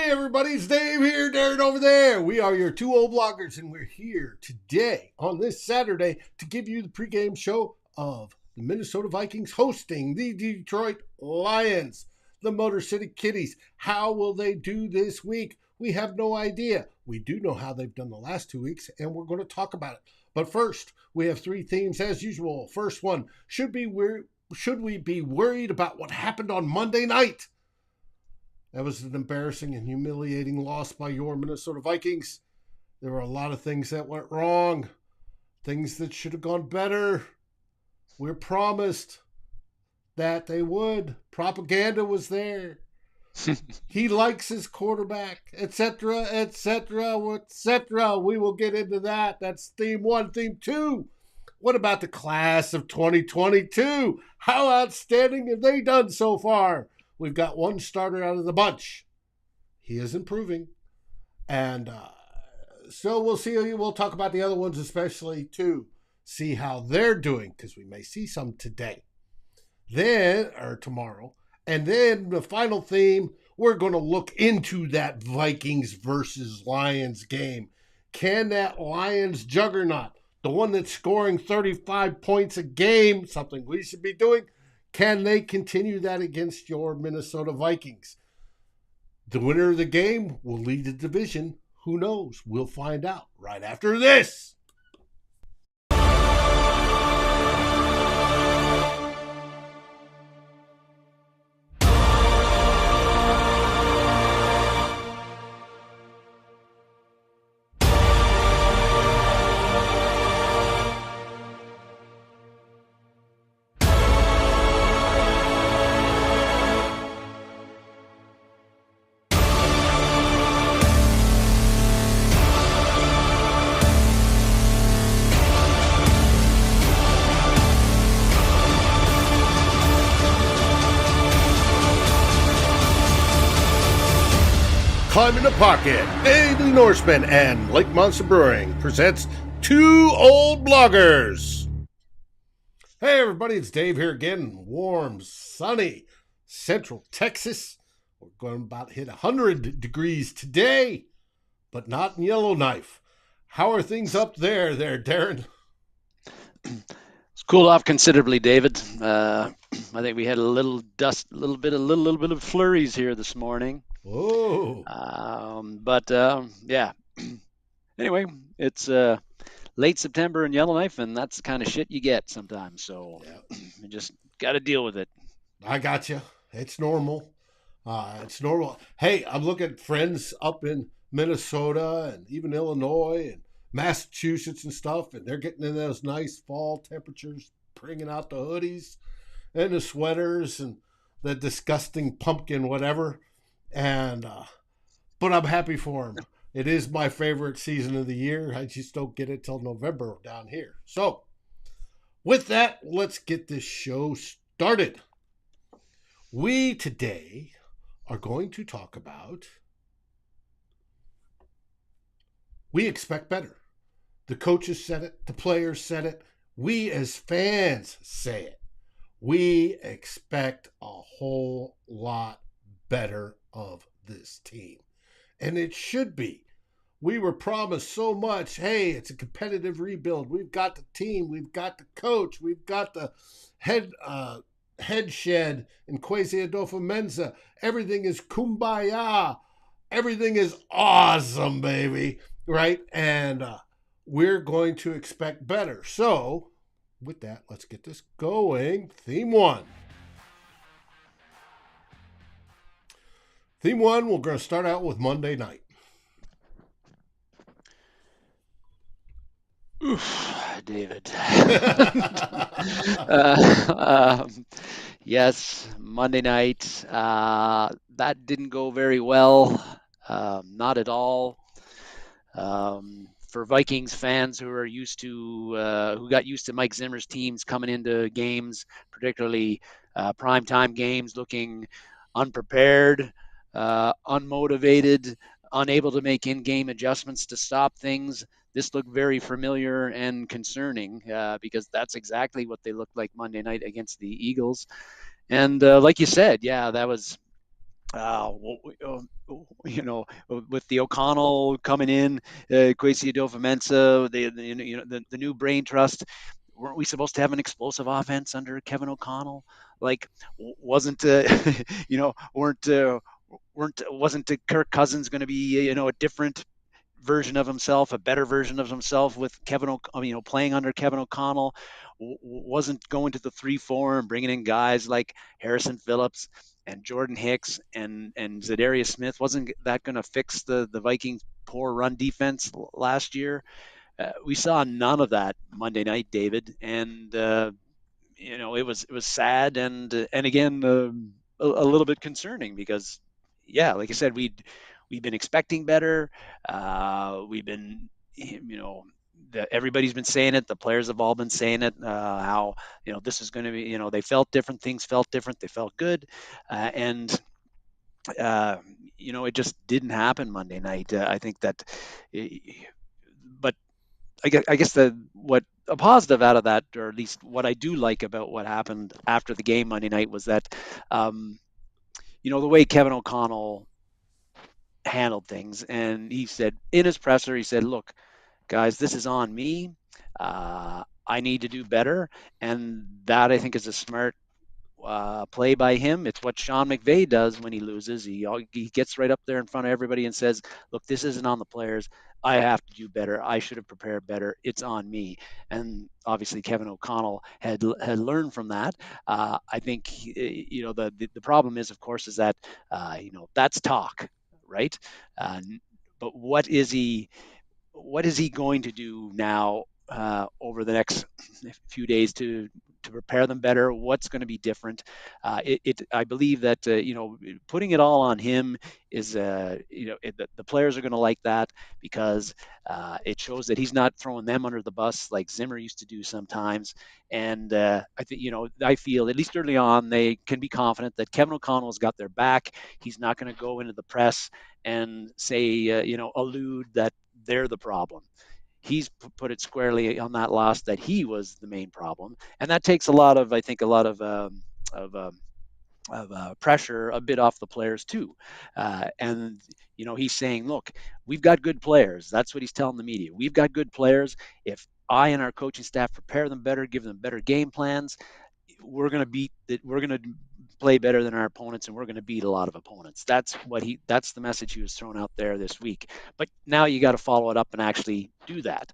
Hey everybody, it's Dave here, Darren over there. We are your two old bloggers, and we're here today on this Saturday to give you the pregame show of the Minnesota Vikings hosting the Detroit Lions, the Motor City Kitties. How will they do this week? We have no idea. We do know how they've done the last 2 weeks, and we're going to talk about it. But first, we have three themes as usual. First one, should we be worried about what happened on Monday night? That was an embarrassing and humiliating loss by your Minnesota Vikings. There were a lot of things that went wrong, things that should have gone better. We're promised that they would. Propaganda was there. He likes his quarterback, etc., etc., etc. We will get into that. That's theme one. Theme two. What about the class of 2022? How outstanding have they done so far? We've got one starter out of the bunch. He is improving. And so we'll see. We'll talk about the other ones especially too. See how they're doing, because we may see some today. Then, or tomorrow. And then the final theme, we're going to look into that Vikings versus Lions game. Can that Lions juggernaut, the one that's scoring 35 points a game, something we should be doing, can they continue that against your Minnesota Vikings? The winner of the game will lead the division. Who knows? We'll find out right after this. Climb in the Pocket, Daily Norseman, and Lake Monster Brewing presents Two Old Bloggers. Hey everybody, it's Dave here again. Warm, sunny, Central Texas. We're going to about hit 100 degrees today, but not in Yellowknife. How are things up there, Darren? It's cooled off considerably, David. I think we had a little bit of flurries here this morning. Oh. Yeah. Anyway, it's late September in Yellowknife, and that's the kind of shit you get sometimes. So you just got to deal with it. I got you. It's normal. It's normal. Hey, I'm looking at friends up in Minnesota and even Illinois and Massachusetts and stuff, and they're getting in those nice fall temperatures, bringing out the hoodies and the sweaters and the disgusting pumpkin whatever. And but I'm happy for him. It is my favorite season of the year. I just don't get it till November down here. So with that, let's get this show started. We today are going to talk about we expect better. The coaches said it. The players said it. We as fans say it. We expect a whole lot better of this team. And it should be. We were promised so much. Hey, it's a competitive rebuild. We've got the team. We've got the coach. We've got the head shed in Kwesi Adofo-Mensah. Everything is kumbaya. Everything is awesome, baby. Right? And we're going to expect better. So, with that, let's get this going. Theme one. Theme one, we're going to start out with Monday night. Oof, David. Yes, Monday night. That didn't go very well. Not at all. For Vikings fans who got used to Mike Zimmer's teams coming into games, particularly primetime games, looking unprepared, unmotivated, unable to make in-game adjustments to stop things. This looked very familiar and concerning because that's exactly what they looked like Monday night against the Eagles. And like you said, yeah, that was uh, with the O'Connell coming in, Kwesi Adofo-Mensah, the new brain trust. Weren't we supposed to have an explosive offense under Kevin O'Connell? Like, wasn't weren't wasn't Kirk Cousins going to be a different version of himself, a better version of himself with playing under Kevin O'Connell? Wasn't going to the 3-4 and bringing in guys like Harrison Phillips and Jordan Hicks and Zadarius Smith? Wasn't that going to fix the Vikings' poor run defense last year? We saw none of that Monday night, David, and it was sad and again a little bit concerning because, yeah, like I said, we've been expecting better. We've been, everybody's been saying it. The players have all been saying it. How this is going to be. They felt different. Things felt different. They felt good, and uh, it just didn't happen Monday night. I think that, but I guess the what a positive out of that, or at least what I do like about what happened after the game Monday night, was that um, the way Kevin O'Connell handled things, and he said in his presser, he said, "Look, guys, this is on me. I need to do better," and that I think is a smart play by him. It's what Sean McVay does when he loses. He gets right up there in front of everybody and says, "Look, this isn't on the players. I have to do better. I should have prepared better. It's on me." And obviously, Kevin O'Connell had learned from that. I think the problem is, of course, is that that's talk, right? Uh, but what is he going to do now over the next few days to prepare them better? What's going to be different? I believe that putting it all on him is the players are going to like that because it shows that he's not throwing them under the bus like Zimmer used to do sometimes. And I think I feel at least early on they can be confident that Kevin O'Connell's got their back. He's not going to go into the press and say allude that they're the problem. He's put it squarely on that loss that he was the main problem, and that takes I think, a lot of pressure a bit off the players too. And he's saying, "Look, we've got good players." That's what he's telling the media. We've got good players. If I and our coaching staff prepare them better, give them better game plans, we're going to beat that. We're going to play better than our opponents, and we're going to beat a lot of opponents. That's the message he was throwing out there this week. But now you got to follow it up and actually do that.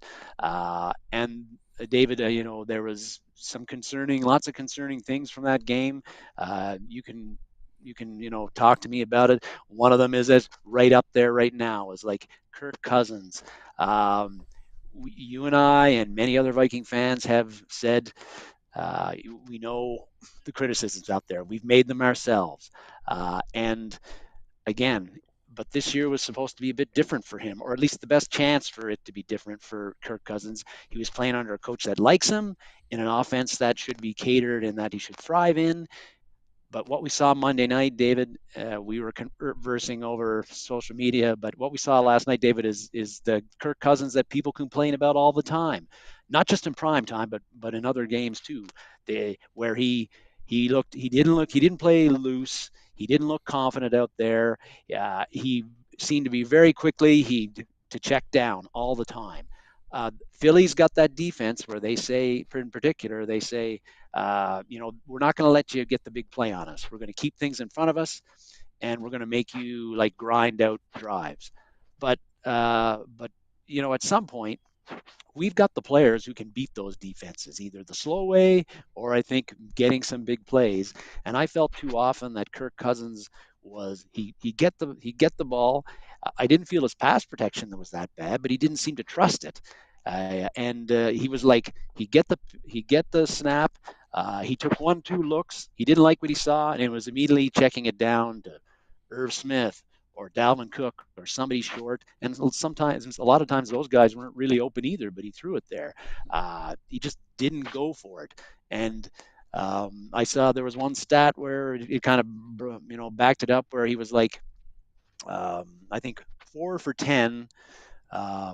And David, there was lots of concerning things from that game. You can talk to me about it. One of them is as right up there right now is like Kirk Cousins. Um, you and I and many other Viking fans have said, uh, we know the criticisms out there. We've made them ourselves. And again, but this year was supposed to be a bit different for him, or at least the best chance for it to be different for Kirk Cousins. He was playing under a coach that likes him in an offense that should be catered and that he should thrive in. But what we saw Monday night, David, we were conversing over social media. But what we saw last night, David, is the Kirk Cousins that people complain about all the time, not just in prime time, but in other games too. Where he didn't play loose. He didn't look confident out there. He seemed to be very quickly to check down all the time. Philly's got that defense where they say, in particular, they say, we're not going to let you get the big play on us. We're going to keep things in front of us, and we're going to make you like grind out drives. But at some point, we've got the players who can beat those defenses, either the slow way or I think getting some big plays. And I felt too often that Kirk Cousins was he get the ball. I didn't feel his pass protection that was that bad, but he didn't seem to trust it. And he was like he get the snap. He took 1-2 looks. He didn't like what he saw, and it was immediately checking it down to Irv Smith or Dalvin Cook or somebody short. And a lot of times, those guys weren't really open either, but he threw it there. He just didn't go for it. And I saw there was one stat where it kind of, backed it up, where he was like, I think 4 for 10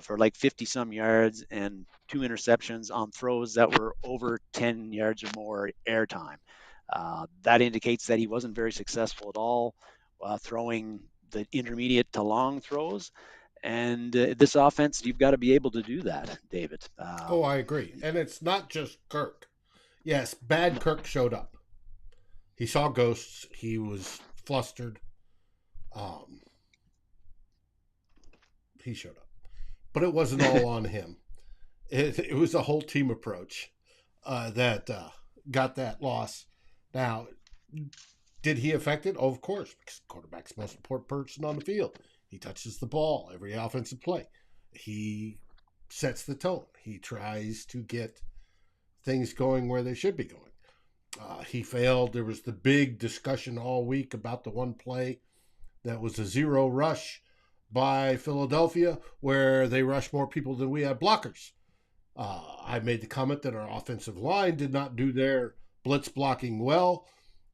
for like 50 some yards and 2 interceptions on throws that were over 10 yards or more airtime. That indicates that he wasn't very successful at all throwing the intermediate to long throws. And this offense, you've got to be able to do that, David. Oh, I agree. And it's not just Kirk. Yes, bad No. Kirk showed up. He saw ghosts. He was flustered. He showed up. But it wasn't all on him. It was a whole team approach that got that loss. Now, did he affect it? Oh, of course, because quarterback's the most important person on the field. He touches the ball every offensive play. He sets the tone. He tries to get things going where they should be going. He failed. There was the big discussion all week about the one play that was a zero rush by Philadelphia where they rushed more people than we had blockers. I made the comment that our offensive line did not do their blitz blocking well.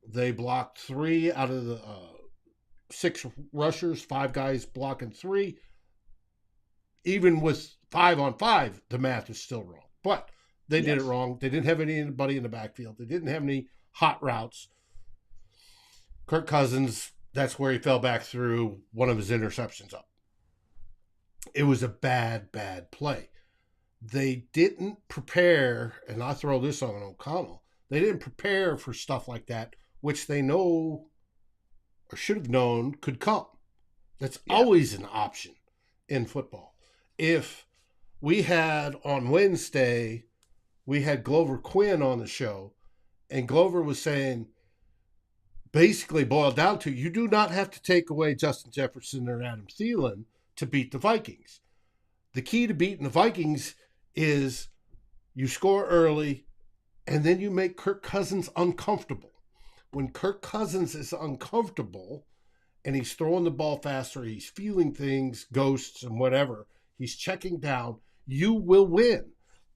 They blocked 3 out of the 6 rushers, 5 guys blocking 3. Even with 5-on-5, the math is still wrong. But they did it wrong. They didn't have anybody in the backfield. They didn't have any hot routes. Kirk Cousins, that's where he fell back through one of his interceptions up. It was a bad, bad play. They didn't prepare, and I throw this on O'Connell, they didn't prepare for stuff like that, which they know or should have known could come. That's always an option in football. If we had on Wednesday, we had Glover Quin on the show, and Glover was saying, basically boiled down to, you do not have to take away Justin Jefferson or Adam Thielen to beat the Vikings. The key to beating the Vikings is you score early, and then you make Kirk Cousins uncomfortable. When Kirk Cousins is uncomfortable and he's throwing the ball faster, he's feeling things, ghosts and whatever, he's checking down, you will win.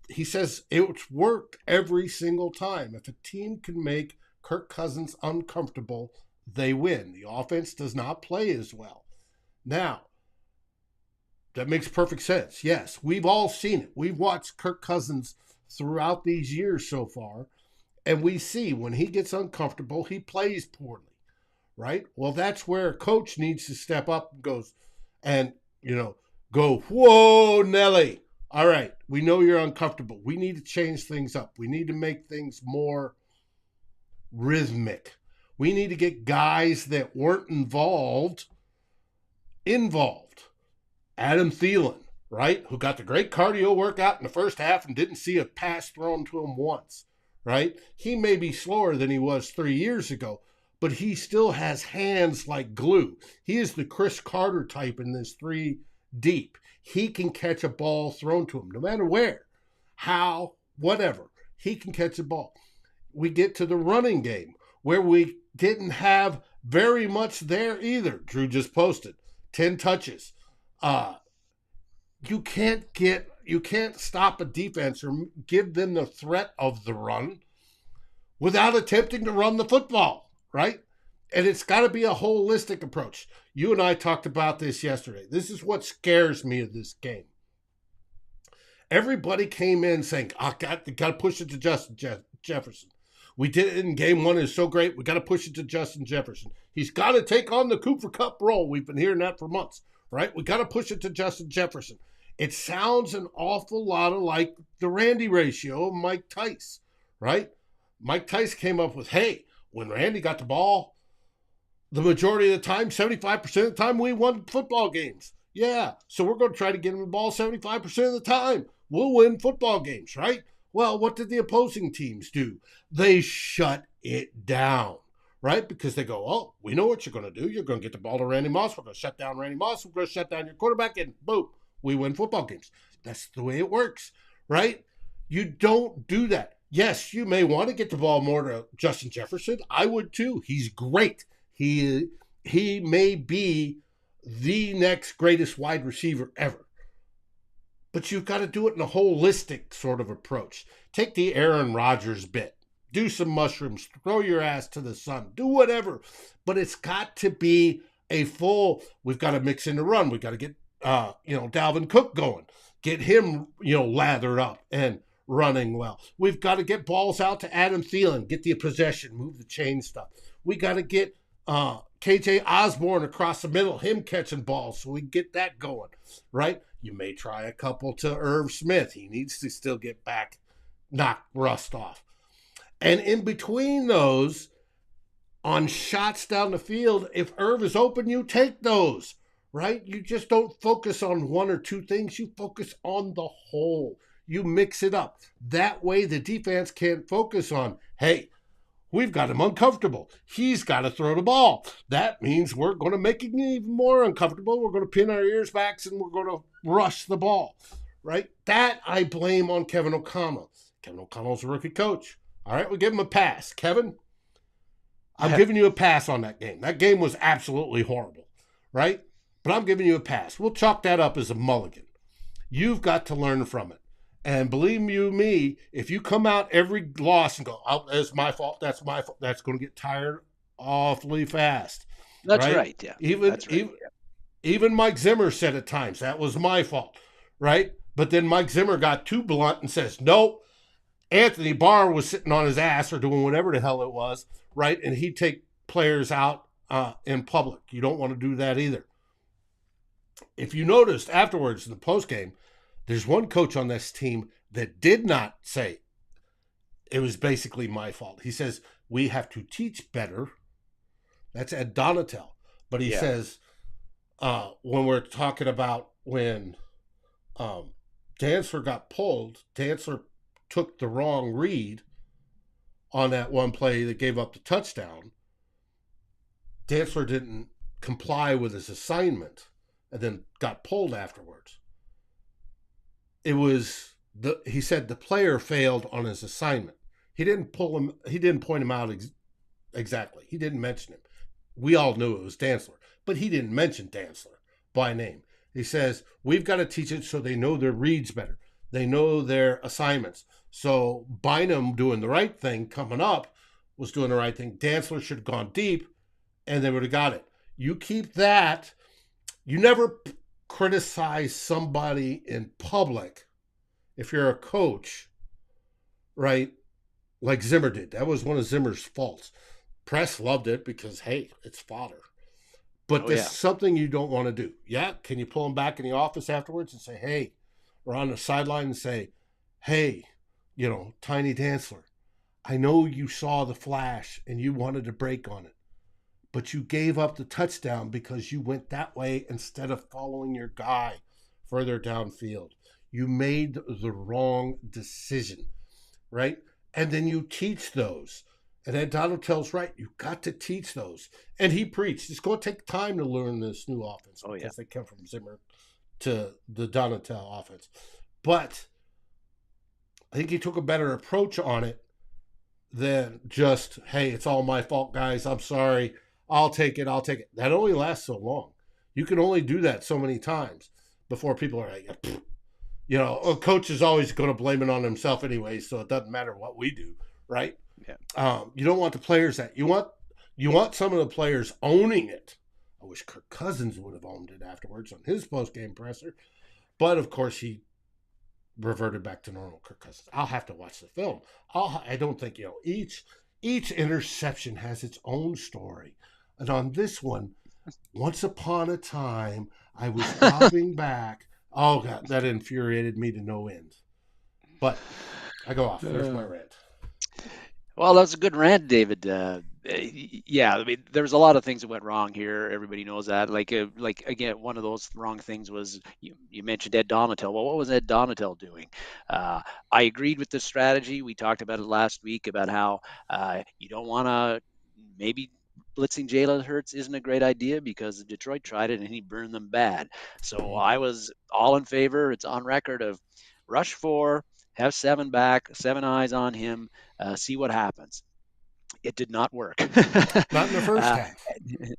He says it's worked every single time. If a team can make Kirk Cousins uncomfortable, they win. The offense does not play as well. Now, that makes perfect sense. Yes, we've all seen it. We've watched Kirk Cousins throughout these years so far, and we see when he gets uncomfortable, he plays poorly, right? Well, that's where a coach needs to step up and go, whoa, Nelly. All right, we know you're uncomfortable. We need to change things up. We need to make things more rhythmic. We need to get guys that weren't involved. Adam Thielen, right, who got the great cardio workout in the first half and didn't see a pass thrown to him once, right? He may be slower than he was 3 years ago, but he still has hands like glue. He is the Chris Carter type in this 3 deep. He can catch a ball thrown to him, no matter where, how, whatever. He can catch a ball. We get to the running game, where we didn't have very much there either. Drew just posted 10 touches. You can't stop a defense or give them the threat of the run without attempting to run the football, right? And it's got to be a holistic approach. You and I talked about this yesterday. This is what scares me of this game. Everybody came in saying, got to push it to Justin Jefferson. We did it in game 1. It's so great. We got to push it to Justin Jefferson. He's got to take on the Cooper Kupp role. We've been hearing that for months, right? We got to push it to Justin Jefferson. It sounds an awful lot like the Randy ratio of Mike Tice, right? Mike Tice came up with, hey, when Randy got the ball, the majority of the time, 75% of the time, we won football games. Yeah, so we're going to try to get him the ball 75% of the time. We'll win football games, right? Well, what did the opposing teams do? They shut it down, right? Because they go, oh, we know what you're going to do. You're going to get the ball to Randy Moss. We're going to shut down Randy Moss. We're going to shut down your quarterback, and boom, we win football games. That's the way it works, right? You don't do that. Yes, you may want to get the ball more to Justin Jefferson. I would too. He's great. He may be the next greatest wide receiver ever. But you've got to do it in a holistic sort of approach. Take the Aaron Rodgers bit. Do some mushrooms. Throw your ass to the sun. Do whatever. But it's got to be a full, we've got to mix in the run. We've got to get, Dalvin Cook going. Get him, lathered up and running well. We've got to get balls out to Adam Thielen. Get the possession. Move the chain stuff. We got to get KJ Osborne across the middle, him catching balls so we get that going, right? You may try a couple to Irv Smith. He needs to still get back, knock rust off. And in between those, on shots down the field, if Irv is open, you take those, right? You just don't focus on one or two things. You focus on the whole. You mix it up. That way the defense can't focus on, hey, we've got him uncomfortable. He's got to throw the ball. That means we're going to make it even more uncomfortable. We're going to pin our ears back and we're going to rush the ball, right? That I blame on Kevin O'Connell. Kevin O'Connell's a rookie coach. All right, we'll give him a pass. Kevin, I'm giving you a pass on that game. That game was absolutely horrible, right? But I'm giving you a pass. We'll chalk that up as a mulligan. You've got to learn from it. And believe you me, if you come out every loss and go, oh, that's my fault, that's my fault, that's going to get tired awfully fast. That's right, yeah. Even Mike Zimmer said at times, that was my fault, right? But then Mike Zimmer got too blunt and says, nope, Anthony Barr was sitting on his ass or doing whatever the hell it was, right? And he'd take players out in public. You don't want to do that either. If you noticed afterwards in the postgame, there's one coach on this team that did not say it was basically my fault. He says, we have to teach better. That's Ed Donatel. But he says, when we're talking about when Dantzler got pulled, Dantzler took the wrong read on that one play that gave up the touchdown. Dantzler didn't comply with his assignment and then got pulled afterwards. It was he said the player failed on his assignment. He didn't pull him. He didn't point him out exactly. He didn't mention him. We all knew it was Dantzler, but he didn't mention Dantzler by name. He says, we've got to teach it so they know their reads better. They know their assignments. So Bynum doing the right thing coming up was doing the right thing. Dantzler should have gone deep, and they would have got it. You keep that. You never criticize somebody in public if you're a coach, right? Like Zimmer did. That was one of Zimmer's faults. Press loved it because, hey, it's fodder. But this is something you don't want to do. Yeah, can you pull him back in the office afterwards and say, hey, or on the sideline and say, hey, Tiny Dantzler, I know you saw the flash and you wanted to break on it, but you gave up the touchdown because you went that way instead of following your guy further downfield. You made the wrong decision, right? And then you teach those. And Ed Donatel's right. You've got to teach those. And he preached. It's going to take time to learn this new offense because they come from Zimmer to the Donatel offense. But I think he took a better approach on it than just, hey, it's all my fault, guys. I'm sorry. I'll take it. That only lasts so long. You can only do that so many times before people are like, a coach is always going to blame it on himself anyway, so it doesn't matter what we do, right? Yeah. You don't want the players that you want some of the players owning it. I wish Kirk Cousins would have owned it afterwards on his post-game presser, but of course he reverted back to normal. Kirk Cousins. I'll have to watch the film. I don't think each interception has its own story, and on this one, once upon a time, I was dropping back. Oh God, that infuriated me to no end. But I go off. There's my rant. Well, that's a good rant, David. Yeah, I mean, there's a lot of things that went wrong here. Everybody knows that. Like again, one of those wrong things was you mentioned Ed Donatel. Well, what was Ed Donatel doing? I agreed with the strategy. We talked about it last week about how you don't want to maybe blitzing Jalen Hurts isn't a great idea because Detroit tried it and he burned them bad. So I was all in favor. It's on record of rush 4. Have 7 back, 7 eyes on him, see what happens. It did not work. Not in the first half.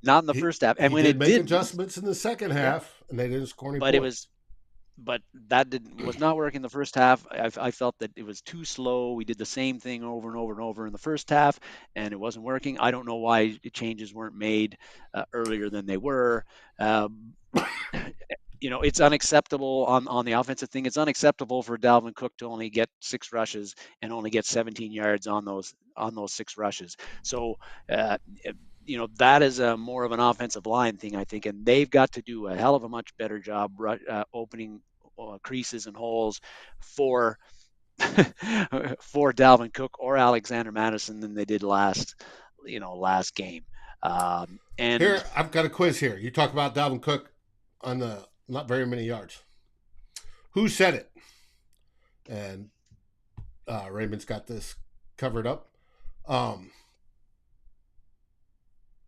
Not in the first half. And when it did, adjustments in the second half, and they didn't score any points. But that was not working in the first half. I felt that it was too slow. We did the same thing over and over and over in the first half, and it wasn't working. I don't know why changes weren't made earlier than they were. It's unacceptable on the offensive thing. It's unacceptable for Dalvin Cook to only get 6 rushes and only get 17 yards on those 6 rushes. So that is a more of an offensive line thing, I think, and they've got to do a hell of a much better job opening creases and holes for for Dalvin Cook or Alexander Madison than they did last game. And Here, I've got a quiz here. You talk about Dalvin Cook on the not very many yards. Who said it? And Raymond's got this covered up.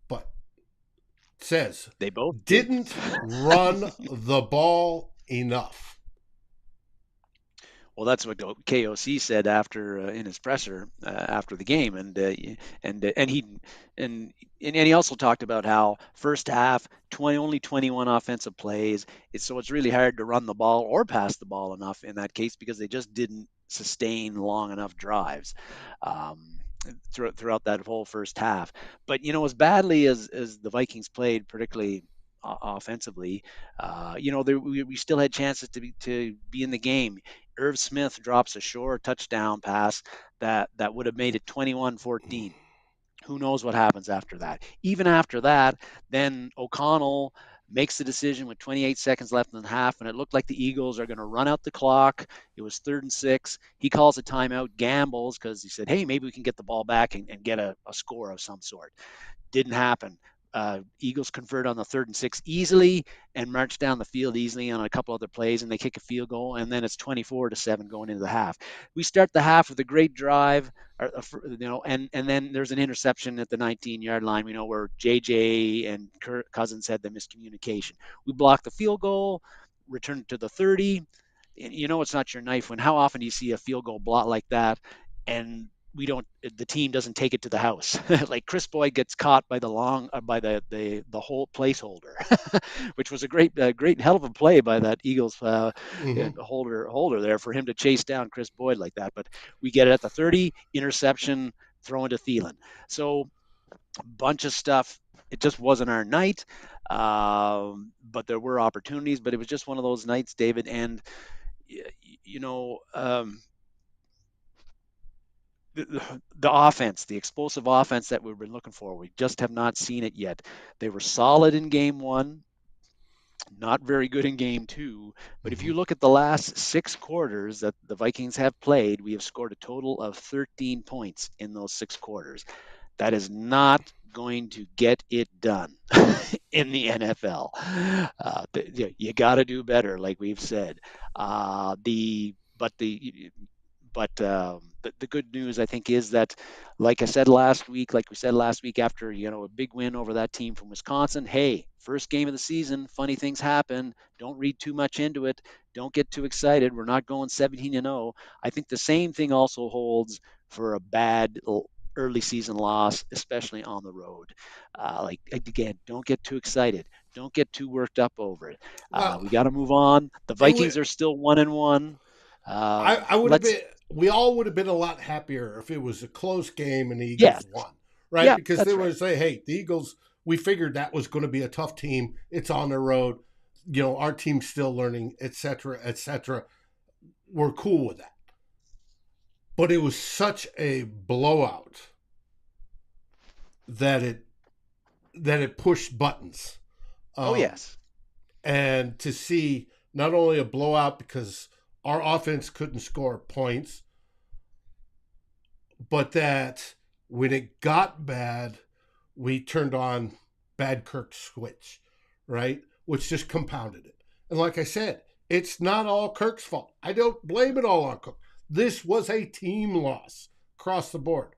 But says they both didn't run the ball enough. Well, that's what KOC said after in his presser after the game, and he also talked about how first half only 21 offensive plays. It's really hard to run the ball or pass the ball enough in that case because they just didn't sustain long enough drives. Throughout that whole first half. But as badly as the Vikings played, particularly offensively, we still had chances to be in the game. Irv Smith drops a short touchdown pass that would have made it 21-14. Who knows what happens after that? Even after that, then O'Connell makes the decision with 28 seconds left in the half, and it looked like the Eagles are going to run out the clock. It was 3rd and 6. He calls a timeout, gambles because he said, hey, maybe we can get the ball back and get a score of some sort. Didn't happen. Eagles convert on the 3rd and 6 easily and march down the field easily on a couple other plays, and they kick a field goal, and then it's 24-7 going into the half. We start the half with a great drive, and then there's an interception at the 19-yard line, where JJ and Kirk Cousins had the miscommunication. We block the field goal, return it to the 30. It's not your knife when how often do you see a field goal block like that, and the team doesn't take it to the house. Like Chris Boyd gets caught by the whole placeholder, which was a great hell of a play by that Eagles holder there for him to chase down Chris Boyd like that. But we get it at the 30, interception, throw into Thielen. So a bunch of stuff. It just wasn't our night, but there were opportunities. But it was just one of those nights, David. And the offense, the explosive offense that we've been looking for, we just have not seen it yet. They were solid in game 1, not very good in game 2. But if you look at the last 6 quarters that the Vikings have played, we have scored a total of 13 points in those 6 quarters. That is not going to get it done in the NFL. You got to do better, like we've said. But the good news, I think, is that, like we said last week, after a big win over that team from Wisconsin, hey, first game of the season, funny things happen. Don't read too much into it. Don't get too excited. We're not going 17-0. I think the same thing also holds for a bad early season loss, especially on the road. Again, don't get too excited. Don't get too worked up over it. We got to move on. The Vikings are still 1-1. I would have been. We all would have been a lot happier if it was a close game and the Eagles won, right? Yeah, because they would say, "Hey, the Eagles. We figured that was going to be a tough team. It's on the road. Our team's still learning, etc., etc." We're cool with that. But it was such a blowout that it pushed buttons. Yes. And to see not only a blowout because our offense couldn't score points, but that when it got bad, we turned on bad Kirk switch, right? Which just compounded it. And like I said, it's not all Kirk's fault. I don't blame it all on Kirk. This was a team loss across the board.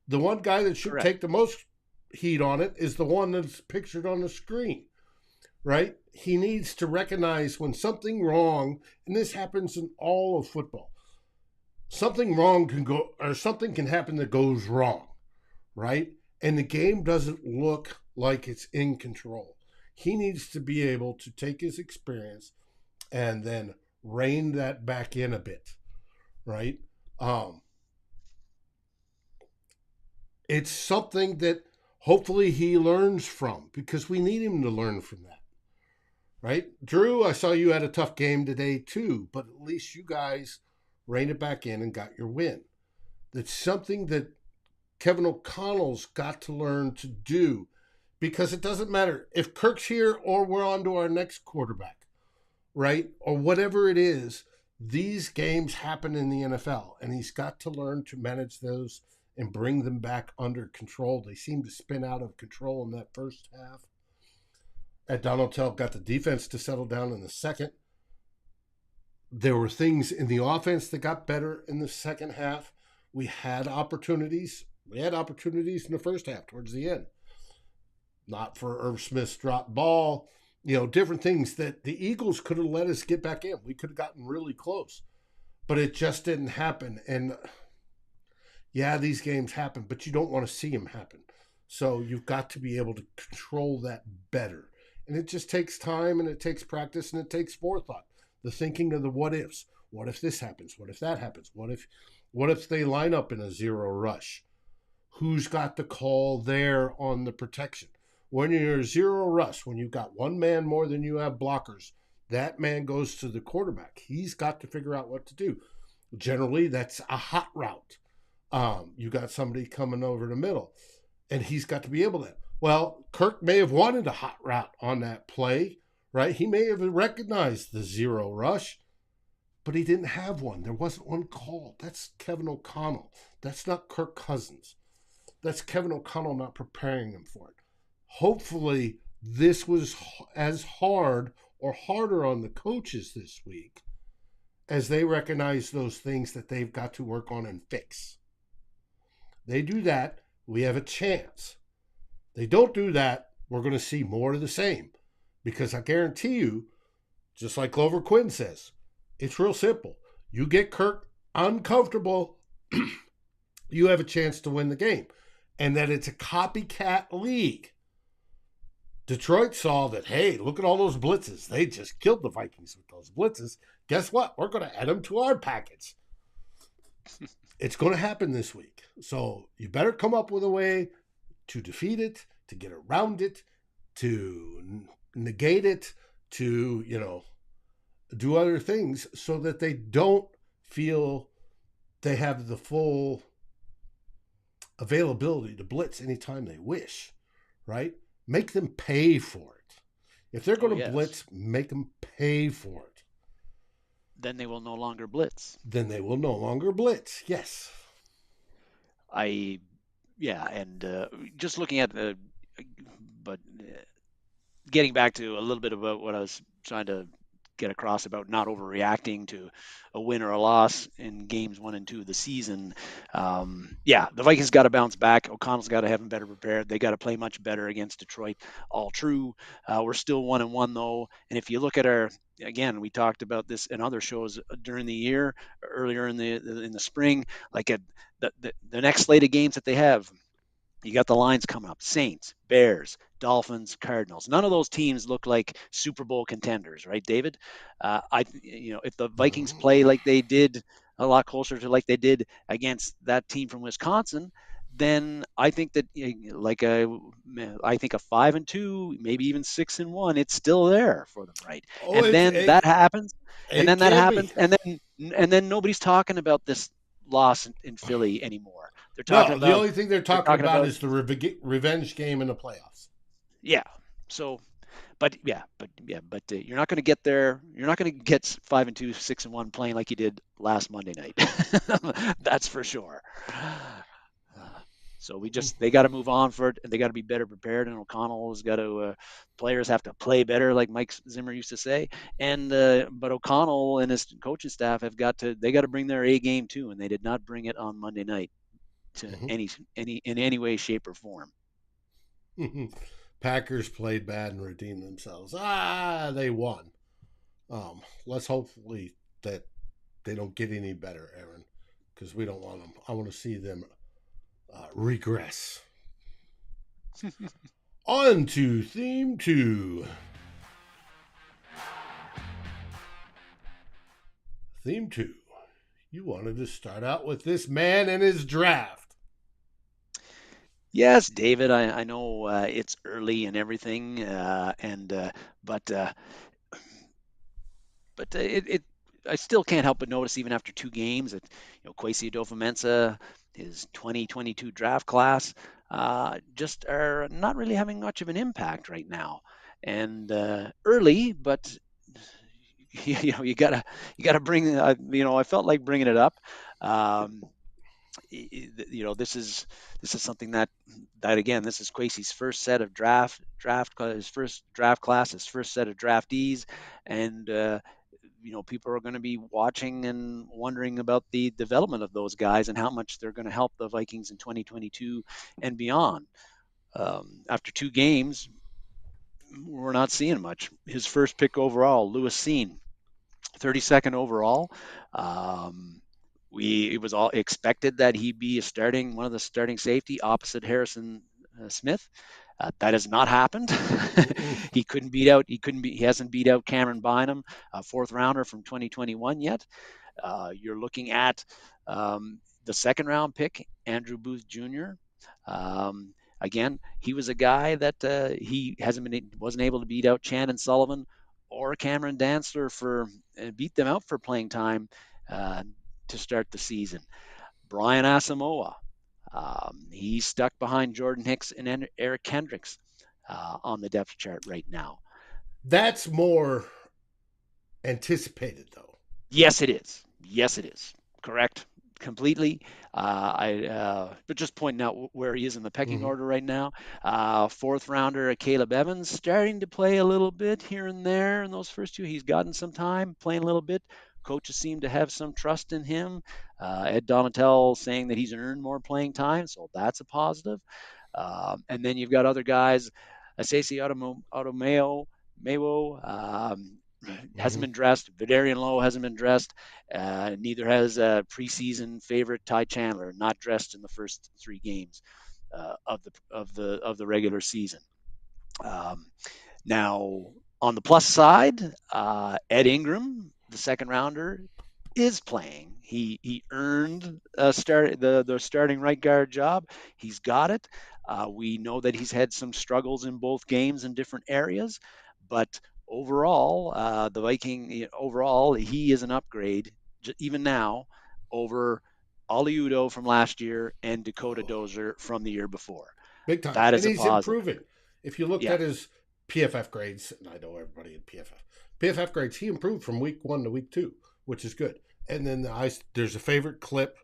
The one guy that should take the most heat on it is the one that's pictured on the screen, right? He needs to recognize when something wrong, and this happens in all of football. Something wrong can go, or something can happen that goes wrong, right? And the game doesn't look like it's in control. He needs to be able to take his experience and then rein that back in a bit, right? It's something that hopefully he learns from because we need him to learn from that. Right? Drew, I saw you had a tough game today too, but at least you guys reined it back in and got your win. That's something that Kevin O'Connell's got to learn to do because it doesn't matter if Kirk's here or we're on to our next quarterback, right? Or whatever it is, these games happen in the NFL, and he's got to learn to manage those and bring them back under control. They seem to spin out of control in that first half. And Donatell got the defense to settle down in the second. There were things in the offense that got better in the second half. We had opportunities. We had opportunities in the first half towards the end. Not for Irv Smith's drop ball, different things that the Eagles could have let us get back in. We could have gotten really close, but it just didn't happen. And yeah, these games happen, but you don't want to see them happen. So you've got to be able to control that better. And it just takes time, and it takes practice, and it takes forethought. The thinking of the what ifs. What if this happens? What if that happens? What if they line up in a zero rush? Who's got the call there on the protection? When you're zero rush, when you've got one man more than you have blockers, that man goes to the quarterback. He's got to figure out what to do. Generally, that's a hot route. You got somebody coming over the middle, and he's got to be able to. Well, Kirk may have wanted a hot route on that play, right? He may have recognized the zero rush, but he didn't have one. There wasn't one called. That's Kevin O'Connell. That's not Kirk Cousins. That's Kevin O'Connell not preparing him for it. Hopefully, this was as hard or harder on the coaches this week as they recognize those things that they've got to work on and fix. They do that, we have a chance. They don't do that, we're going to see more of the same. Because I guarantee you, just like Glover Quin says, it's real simple. You get Kirk uncomfortable, you have a chance to win the game. And that it's a copycat league. Detroit saw that, hey, look at all those blitzes. They just killed the Vikings with those blitzes. Guess what? We're going to add them to our package. It's going to happen this week. So you better come up with a way to defeat it, to get around it, to negate it, to, do other things so that they don't feel they have the full availability to blitz anytime they wish, right? Make them pay for it. If they're going to blitz, make them pay for it. Then they will no longer blitz. Yes. Just looking at getting back to a little bit about what I was trying to get across about not overreacting to a win or a loss in games 1 and 2 of the season. The Vikings got to bounce back. O'Connell's got to have them better prepared. They got to play much better against Detroit. All true. We're still 1-1 though. And if you look at we talked about this in other shows during the year, earlier in the spring, like at the next slate of games that they have. You got the lines coming up: Saints, Bears, Dolphins, Cardinals. None of those teams look like Super Bowl contenders, right, David? If the Vikings play like they did, a lot closer to like they did against that team from Wisconsin, then I think that I think a 5-2, maybe even 6-1, it's still there for them, right? That happens, and then nobody's talking about this loss in Philly anymore. They're talking about the only thing they're talking about is the revenge game in the playoffs. Yeah. So, but you're not going to get there. You're not going to get 5-2, 6-1 playing like you did last Monday night. That's for sure. So they got to move on for it, and they got to be better prepared. And O'Connell has got to, players have to play better, like Mike Zimmer used to say. And but O'Connell and his coaching staff they got to bring their A game too, and they did not bring it on Monday night to any way, shape, or form. Packers played bad and redeemed themselves. They won. Let's hopefully that they don't get any better, Aaron, because we don't want them. I want to see them regress. On to theme 2. Theme 2. You wanted to start out with this man and his draft. Yes, David, I know it's early and everything, but I still can't help but notice, even after 2 games, that Kwesi Adofo-Mensah, his 2022 draft class, just are not really having much of an impact right now. And early, but you gotta bring. I felt like bringing it up. Um, this is something that again, this is Kwesi's first set of his first draft class, his first set of draftees, and people are going to be watching and wondering about the development of those guys and how much they're going to help the Vikings in 2022 and beyond. After 2 games, we're not seeing much. His first pick overall, Lewis Seen, 32nd overall. Um, it was all expected that he'd be one of the starting safety opposite Harrison Smith. That has not happened. He couldn't beat out. He hasn't beat out Cameron Bynum, a fourth rounder from 2021 yet. You're looking at the second round pick, Andrew Booth Jr. Again, he was a guy that he wasn't able to beat out Shannon Sullivan or Cameron Dantzler beat them out for playing time to start the season. Brian Asamoah, he's stuck behind Jordan Hicks and Eric Kendricks on the depth chart right now. That's more anticipated, though. Yes, it is. Correct. Completely. But just pointing out where he is in the pecking order right now. Fourth rounder, Caleb Evans, starting to play a little bit here and there in those first two. He's gotten some time playing a little bit. Coaches seem to have some trust in him. Ed Donatel saying that he's earned more playing time, so that's a positive. And then you've got other guys, Asesi Automeo, hasn't been dressed. Vidarian Lowe hasn't been dressed. Neither has preseason favorite Ty Chandler, not dressed in the first 3 games of the regular season. Now, on the plus side, Ed Ingram, the second rounder, is playing. He earned the starting right guard job. He's got it. We know that he's had some struggles in both games in different areas, but overall, the Viking overall, he is an upgrade even now over Aliudo from last year and Dakota Dozier from the year before. Big time. That is and he's positive. Improving. If you looked at his PFF grades, and I know everybody in PFF grades, he improved from week 1 to week 2, which is good. And then there's a favorite clip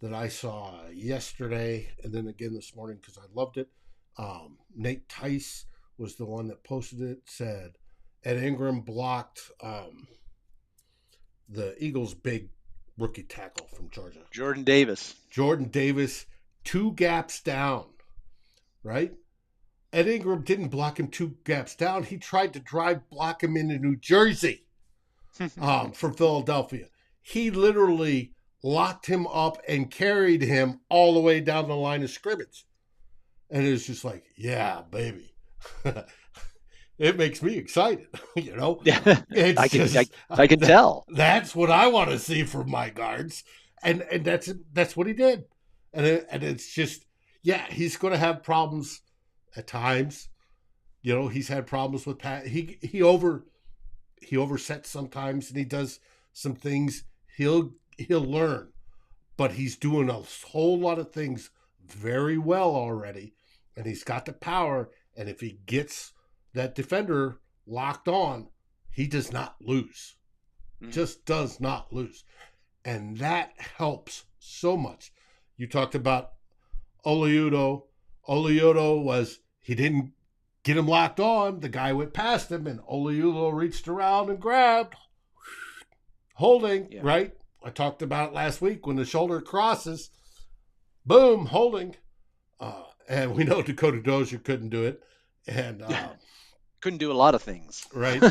that I saw yesterday and then again this morning because I loved it. Nate Tice was the one that posted it, said Ed Ingram blocked the Eagles' big rookie tackle from Georgia. Jordan Davis, 2 gaps down, right? Ed Ingram didn't block him 2 gaps down. He tried to block him into New Jersey from Philadelphia. He literally locked him up and carried him all the way down the line of scrimmage. And it was just like, yeah, baby. It makes me excited, I can tell. That's what I want to see from my guards. And that's what he did. And it's just, yeah, he's going to have problems at times. He's had problems with Pat. He oversets sometimes, and he does some things. He'll learn, but he's doing a whole lot of things very well already, and he's got the power. And if he gets that defender locked on, he does not lose. Just does not lose, and that helps so much. You talked about Oliudo. He didn't get him locked on. The guy went past him, and Oliudo reached around and grabbed. Holding, right? I talked about it last week when the shoulder crosses. Boom, holding. And we know Dakota Dozier couldn't do it. And couldn't do a lot of things. Right.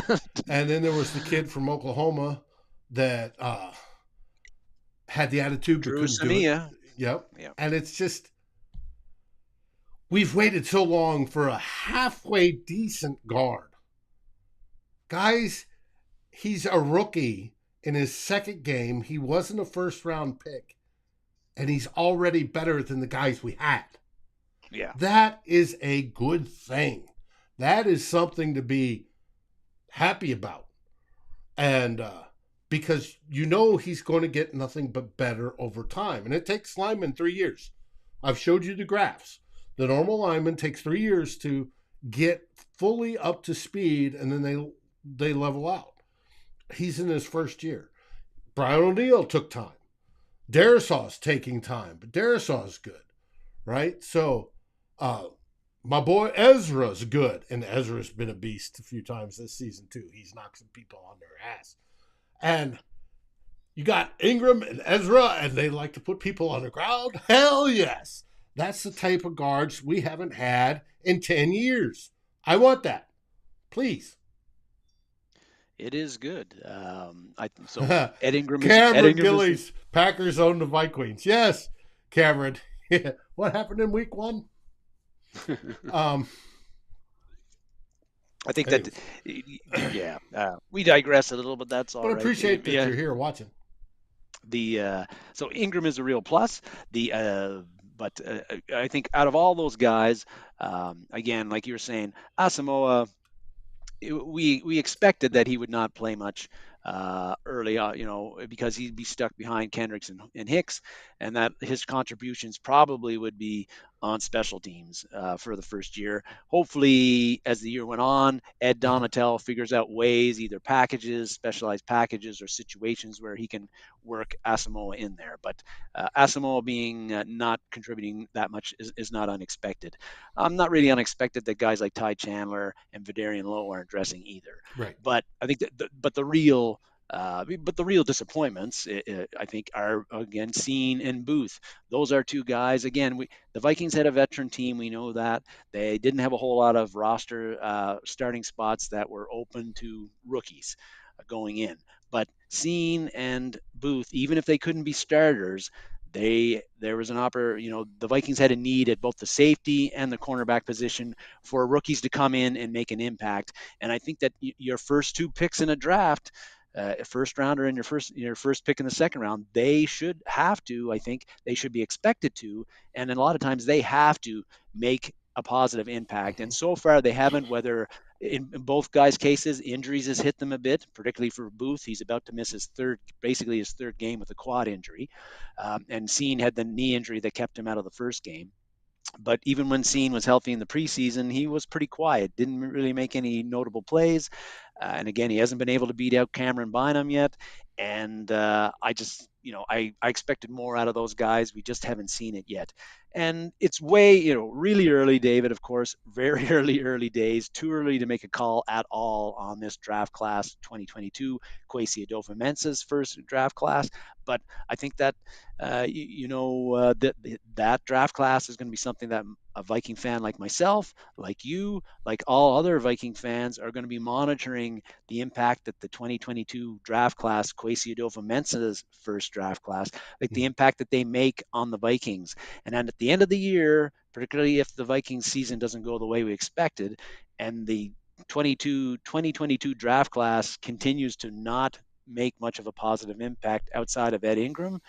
And then there was the kid from Oklahoma that had the attitude but couldn't do it. Yep. And it's just, we've waited so long for a halfway decent guard. Guys, he's a rookie in his second game. He wasn't a first-round pick, and he's already better than the guys we had. Yeah. That is a good thing. That is something to be happy about. And because he's going to get nothing but better over time. And it takes Lyman 3 years. I've showed you the graphs. The normal lineman takes 3 years to get fully up to speed, and then they level out. He's in his first year. Brian O'Neill took time. Darrisaw's taking time, but Darrisaw's good, right? So, my boy Ezra's good, and Ezra's been a beast a few times this season too. He's knocked some people on their ass. And you got Ingram and Ezra, and they like to put people on the ground? Hell yes. That's the type of guards we haven't had in 10 years. I want that. Please. It is good. So Ed Ingram Cameron Gillies, Packers own the Vikings. Yes, Cameron. What happened in week 1? I think that, we digress a little, but that's all right. But right. Appreciate that you're here watching. So Ingram is a real plus. But I think out of all those guys, again, like you were saying, Asamoah, we expected that he would not play much early on, because he'd be stuck behind Kendricks and Hicks, and that his contributions probably would be on special teams for the first year. Hopefully, as the year went on, Ed Donatel figures out ways, either specialized packages, or situations where he can work Asamoah in there. But Asamoah being not contributing that much is not unexpected. Not really unexpected that guys like Ty Chandler and Vidarian Lowe aren't dressing either. Right. But I think the real disappointments, I think, are again Seen and Booth. Those are two guys. Again, the Vikings had a veteran team. We know that they didn't have a whole lot of roster starting spots that were open to rookies going in. But Seen and Booth, even if they couldn't be starters, there was an the Vikings had a need at both the safety and the cornerback position for rookies to come in and make an impact. And I think that your first 2 picks in a draft, a first rounder and your first pick in the second round, they should be expected to, and a lot of times they have to make a positive impact. And so far they haven't. Whether in both guys' cases, injuries has hit them a bit, particularly for Booth. He's about to miss his third game with a quad injury, and Seen had the knee injury that kept him out of the first game. But even when Seen was healthy in the preseason, he was pretty quiet, didn't really make any notable plays. And again, he hasn't been able to beat out Cameron Bynum yet. And I just, I expected more out of those guys. We just haven't seen it yet. And it's way, really early, David, of course, very early days, too early to make a call at all on this draft class 2022, Kwesi Adofo-Mensah's first draft class. But I think that, that draft class is going to be something that a Viking fan like myself, like you, like all other Viking fans are going to be monitoring the impact that the 2022 draft class, Kwesi Adofo-Mensah's first draft class, like the impact that they make on the Vikings. And then at the end of the year, particularly if the Vikings season doesn't go the way we expected, and the 2022 draft class continues to not make much of a positive impact outside of Ed Ingram,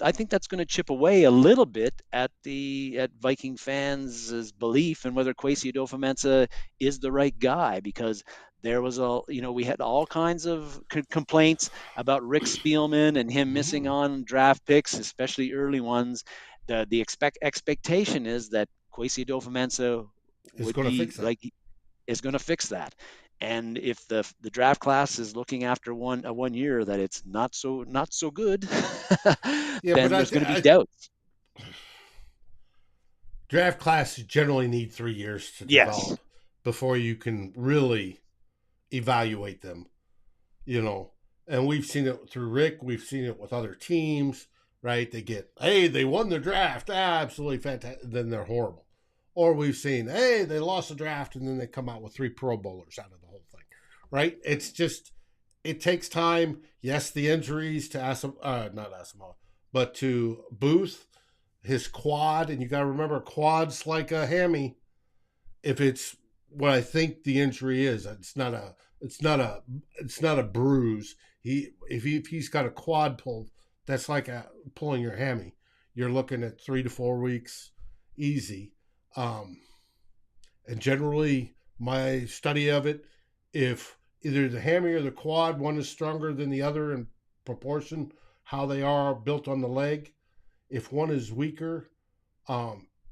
I think that's going to chip away a little bit at Viking fans' belief in whether Kwesi Adofo-Mensah is the right guy, because there was we had all kinds of complaints about Rick Spielman and him missing on draft picks, especially early ones. The expectation is that Kwesi Adofo-Mensah is going to fix that. And if the draft class is looking after one year that it's not so good, then there's going to be doubts. Draft classes generally need 3 years to develop before you can really evaluate them. And we've seen it through Rick. We've seen it with other teams, right? They won the draft, absolutely fantastic. Then they're horrible. Or we've seen, they lost the draft, and then they come out with 3 Pro Bowlers out of the whole thing, right? It's just, it takes time. Yes, the injuries to not Asamoah, but to Booth, his quad, and you got to remember, quad's like a hammy. If it's what I think the injury is, it's not a bruise. If he's got a quad pulled, that's like pulling your hammy. You're looking at 3 to 4 weeks, easy. And generally, my study of it, if either the hammy or the quad, one is stronger than the other in proportion how they are built on the leg. If one is weaker,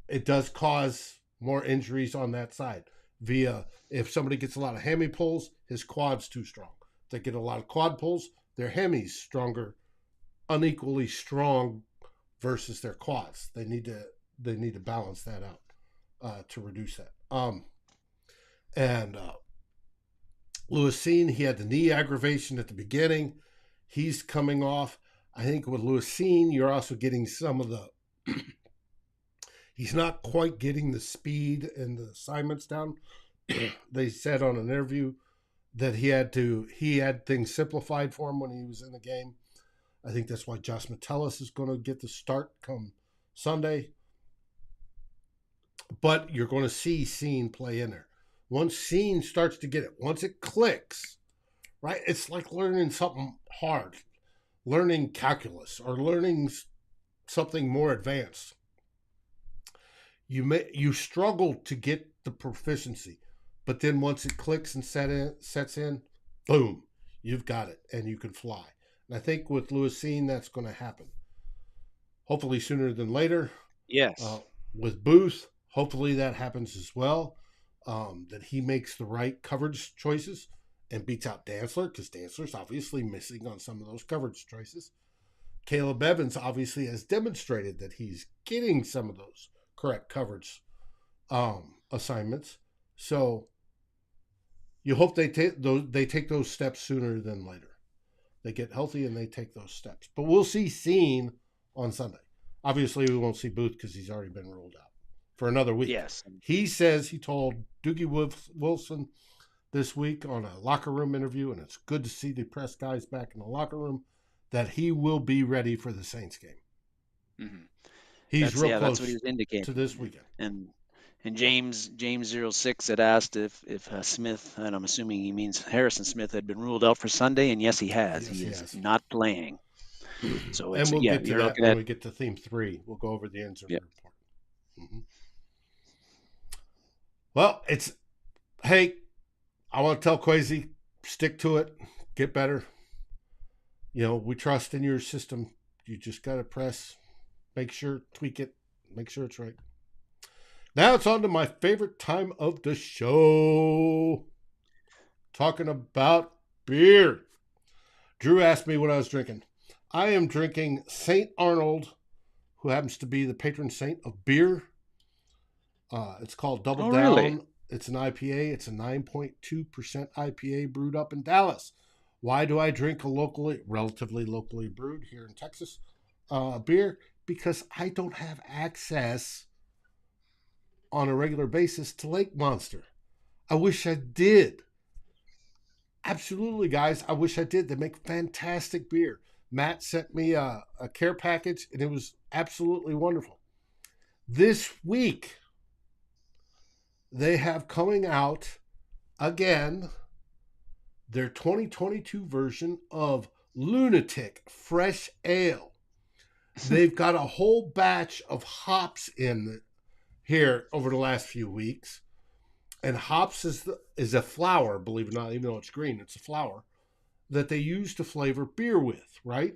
It does cause more injuries on that side. If somebody gets a lot of hammy pulls, his quad's too strong. If they get a lot of quad pulls, their hammies stronger, unequally strong versus their quads. They need to balance that out to reduce that. And Lewis Cine, he had the knee aggravation at the beginning. He's coming off. I think with Lewis Cine, you're also getting some of the. He's not quite getting the speed and the assignments down. They said on an interview that he had things simplified for him when he was in the game. I think that's why Josh Metellus is going to get the start come Sunday. But you're going to see Cine play in there. Once Cine starts to get it, once it clicks, right? It's like learning something hard, learning calculus or learning something more advanced. You struggle to get the proficiency, but then once it clicks and sets in, boom, you've got it and you can fly. And I think with Lewis Cine, that's going to happen. Hopefully sooner than later. Yes. With Booth, hopefully that happens as well. That he makes the right coverage choices and beats out Dantzler, because Dantzler's obviously missing on some of those coverage choices. Caleb Evans obviously has demonstrated that he's getting some of those correct coverage assignments. So you hope they take those steps sooner than later. They get healthy and they take those steps. But we'll see Cine on Sunday. Obviously, we won't see Booth because he's already been ruled out for another week. Yes. He told Doogie Wilson this week on a locker room interview, and it's good to see the press guys back in the locker room, that he will be ready for the Saints game. Mm-hmm. He's real close that's what he was indicating to this weekend. And James 06 had asked if Smith, and I'm assuming he means Harrison Smith, had been ruled out for Sunday, and yes, he has. Yes, he is not playing. So and we'll get to that when we get to theme 3. We'll go over the injury report. Mm-hmm. Well, hey, I want to tell Kwesi, stick to it, get better. We trust in your system. You just got to tweak it, make sure it's right. Now it's on to my favorite time of the show. Talking about beer. Drew asked me what I was drinking. I am drinking St. Arnold, who happens to be the patron saint of beer. It's called Double Down. Really? It's an IPA. It's a 9.2% IPA brewed up in Dallas. Why do I drink a relatively locally brewed here in Texas beer? Because I don't have access on a regular basis to Lake Monster. I wish I did. Absolutely, guys. I wish I did. They make fantastic beer. Matt sent me a care package, and it was absolutely wonderful. This week, they have coming out again their 2022 version of Lunatic Fresh Ale. They've got a whole batch of hops in here over the last few weeks. And hops is a flower, believe it or not, even though it's green, it's a flower that they use to flavor beer with, right?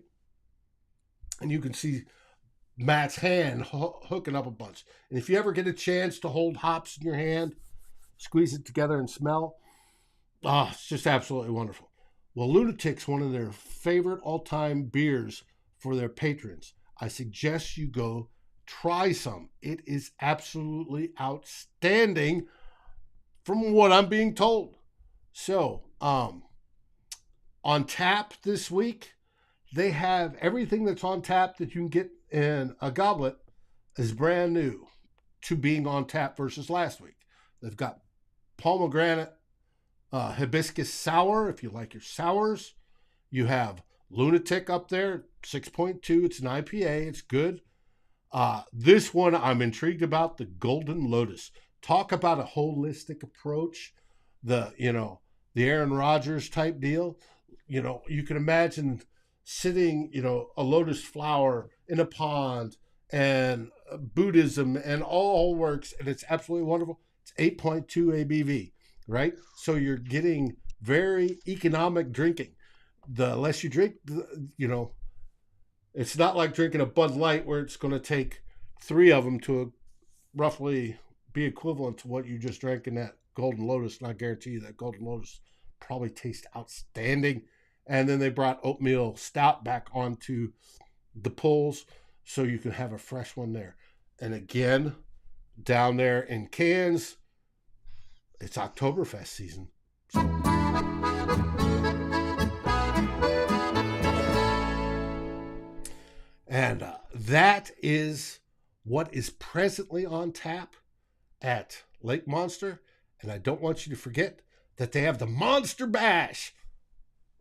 And you can see Matt's hand hooking up a bunch. And if you ever get a chance to hold hops in your hand, squeeze it together and smell, it's just absolutely wonderful. Well, Lunatic's one of their favorite all-time beers for their patrons. I suggest you go try some. It is absolutely outstanding from what I'm being told. So, on tap this week, they have everything that's on tap that you can get in a goblet is brand new to being on tap versus last week. They've got pomegranate hibiscus sour, if you like your sours. You have Lunatic up there, 6.2. It's an IPA. It's good. This one I'm intrigued about, the Golden Lotus. Talk about a holistic approach. The Aaron Rodgers type deal. You can imagine sitting, a lotus flower in a pond and Buddhism and all works, and it's absolutely wonderful. It's 8.2 ABV, right? So you're getting very economic drinking. The less you drink, it's not like drinking a Bud Light where it's going to take 3 of them to roughly be equivalent to what you just drank in that Golden Lotus. And I guarantee you that Golden Lotus probably tastes outstanding. And then they brought oatmeal stout back onto the pulls so you can have a fresh one there. And again, down there in Cairns, it's Oktoberfest season. And that is what is presently on tap at Lake Monster. And I don't want you to forget that they have the Monster Bash,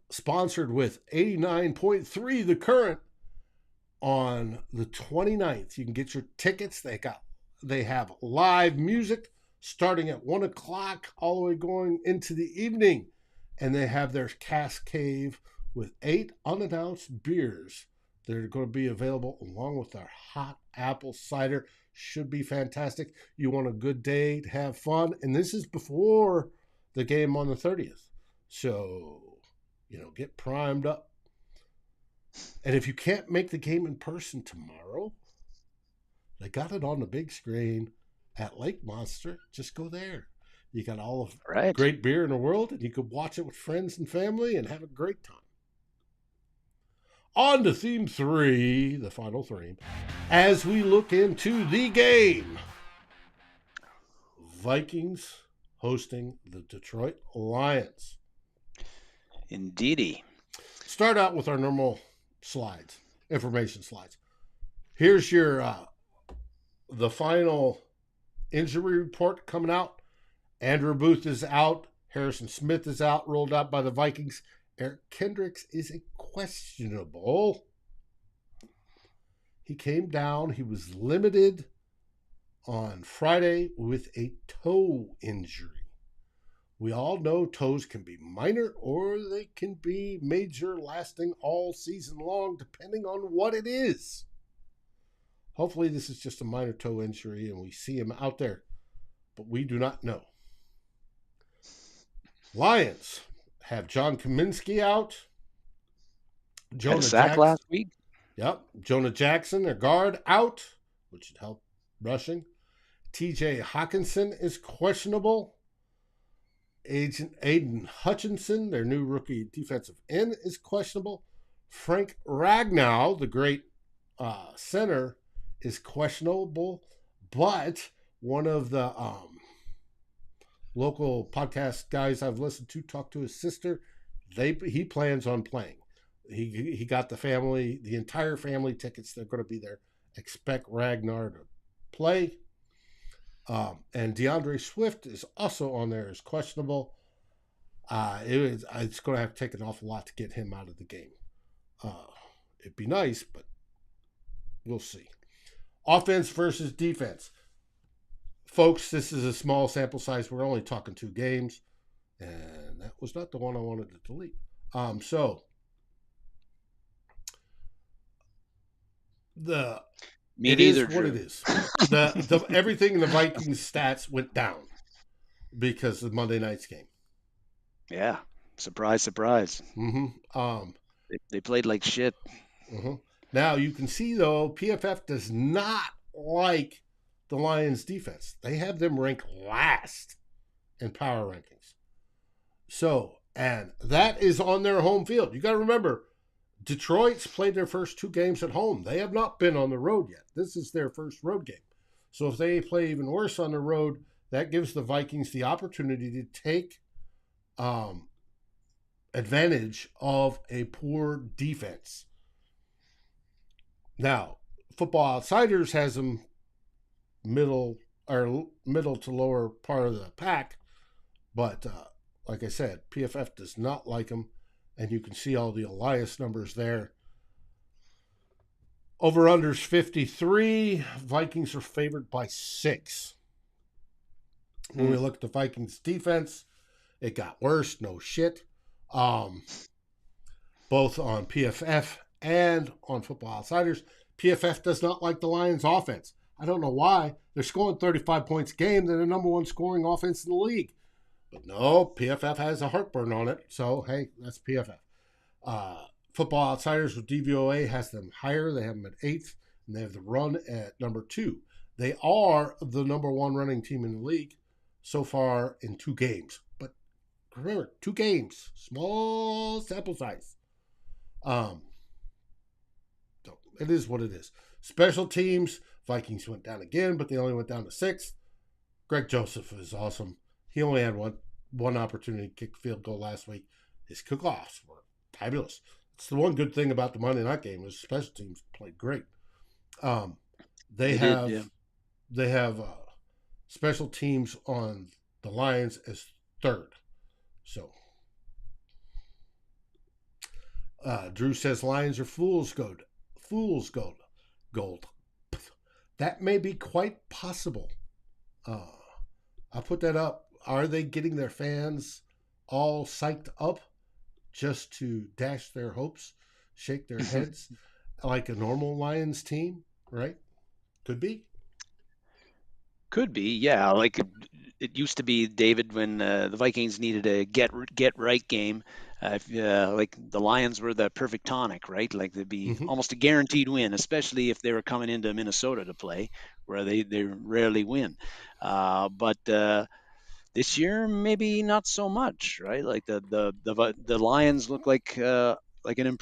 sponsored with 89.3 The Current, on the 29th. You can get your tickets. They have live music starting at 1 o'clock all the way going into the evening. And they have their Cask Cave with 8 unannounced beers that are going to be available along with their hot apple cider. Should be fantastic. You want a good day to have fun. And this is before the game on the 30th. So, get primed up. And if you can't make the game in person tomorrow, they got it on the big screen at Lake Monster. Just go there. You got all of great beer in the world, and you could watch it with friends and family and have a great time. On to theme 3, the final theme, as we look into the game. Vikings hosting the Detroit Lions. Indeedy. Start out with our normal slides, information slides. Here's your the final injury report coming out. Andrew Booth is out. Harrison Smith is out, rolled out by the Vikings. Eric Kendricks is a questionable. He came down. He was limited on Friday with a toe injury. We all know toes can be minor or they can be major, lasting all season long, depending on what it is. Hopefully this is just a minor toe injury and we see him out there, but we do not know. Lions have John Kaminsky out. Jonah had a sack Jackson last week. Yep. Jonah Jackson, their guard, out, which should help rushing. TJ Hawkinson is questionable. Aiden Hutchinson, their new rookie defensive end, is questionable. Frank Ragnow, the great center, is questionable. But one of the local podcast guys I've listened to talk to his sister. He plans on playing. He got the entire family tickets. They're going to be there. Expect Ragnar to play. And DeAndre Swift is also on there as questionable. It's going to have to take an awful lot to get him out of the game. It'd be nice, but we'll see. Offense versus defense. Folks, this is a small sample size. We're only talking 2 games. And that was not the one I wanted to delete. Me neither, is what it is. The everything in the Vikings stats went down because of Monday night's game. Yeah. Surprise, surprise. Mm-hmm. They played like shit. Mm-hmm. Now, you can see, though, PFF does not like the Lions' defense. They have them ranked last in power rankings. So, and that is on their home field. You got to remember, Detroit's played their first 2 games at home. They have not been on the road yet. This is their first road game. So if they play even worse on the road, that gives the Vikings the opportunity to take advantage of a poor defense. Now, Football Outsiders has them middle to lower part of the pack, but like I said, PFF does not like them, and you can see all the Elias numbers there. Over-unders 53. Vikings are favored by 6. When we look at the Vikings defense, it got worse, no shit. Both on PFF and on Football Outsiders. PFF does not like the Lions offense. I don't know why. They're scoring 35 points a game. They're the number 1 scoring offense in the league. But no, PFF has a heartburn on it. So, hey, that's PFF. Football Outsiders with DVOA has them higher. They have them at 8th. and they have the run at number 2. They are the number 1 running team in the league so far in 2 games. But remember, 2 games, small sample size. Um, so it is what it is. Special teams, Vikings went down again, but they only went down to 6th. Greg Joseph is awesome. He only had one opportunity to kick field goal last week. His cook-offs were fabulous. It's the one good thing about the Monday night game is special teams played great. Um, they They did, yeah. have they have special teams on the Lions as 3rd. So Drew says Lions are fool's gold. Fool's gold. Gold. That may be quite possible. I'll put that up. Are they getting their fans all psyched up just to dash their hopes, shake their heads like a normal Lions team? Right? Could be. Could be, yeah. Like it used to be, David, when the Vikings needed a get right game. Like the Lions were the perfect tonic, right? Like they'd be Mm-hmm. almost a guaranteed win, especially if they were coming into Minnesota to play, where they rarely win. But this year, maybe not so much, right? Like the Lions look like an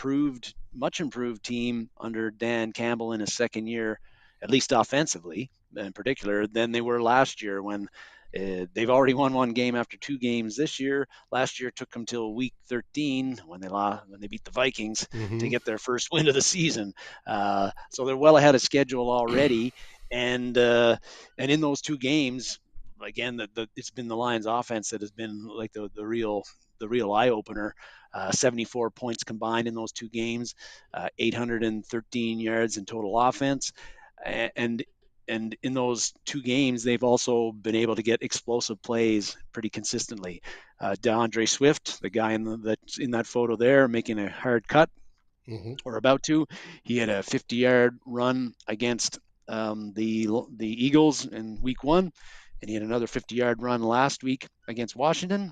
much improved team under Dan Campbell in his second year, at least offensively in particular, than they were last year when they've already won one game after 2 games this year. Last year took them till week 13 when they beat the Vikings to Mm-hmm. get their first win of the season. So they're well ahead of schedule already, and in those 2 games, again, it's been the Lions offense that has been like the real eye opener. 74 points combined in those 2 games, 813 yards in total offense, and and in those 2 games, they've also been able to get explosive plays pretty consistently. DeAndre Swift, the guy that's in that photo there, making a hard cut Mm-hmm. or about to, he had a 50-yard run against the Eagles in Week 1, and he had another 50-yard run last week against Washington.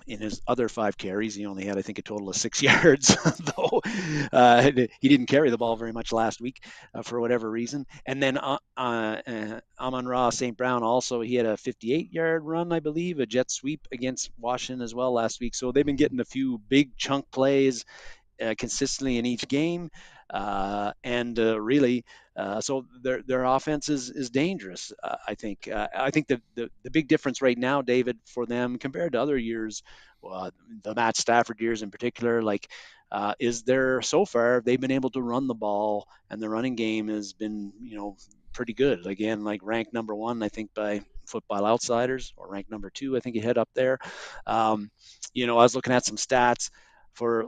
In his other 5 carries, he only had, I think, a total of 6 yards, though he didn't carry the ball very much last week for whatever reason. And then Amon-Ra St. Brown also, he had a 58-yard run, I believe, a jet sweep against Washington as well last week. So they've been getting a few big chunk plays consistently in each game, and really, so their offense is dangerous. I think the big difference right now, David, for them compared to other years, the Matt Stafford years in particular, is there so far they've been able to run the ball, and the running game has been pretty good. Again, like ranked number 1, I think, by Football Outsiders, or ranked number 2, I think you head up there. I was looking at some stats for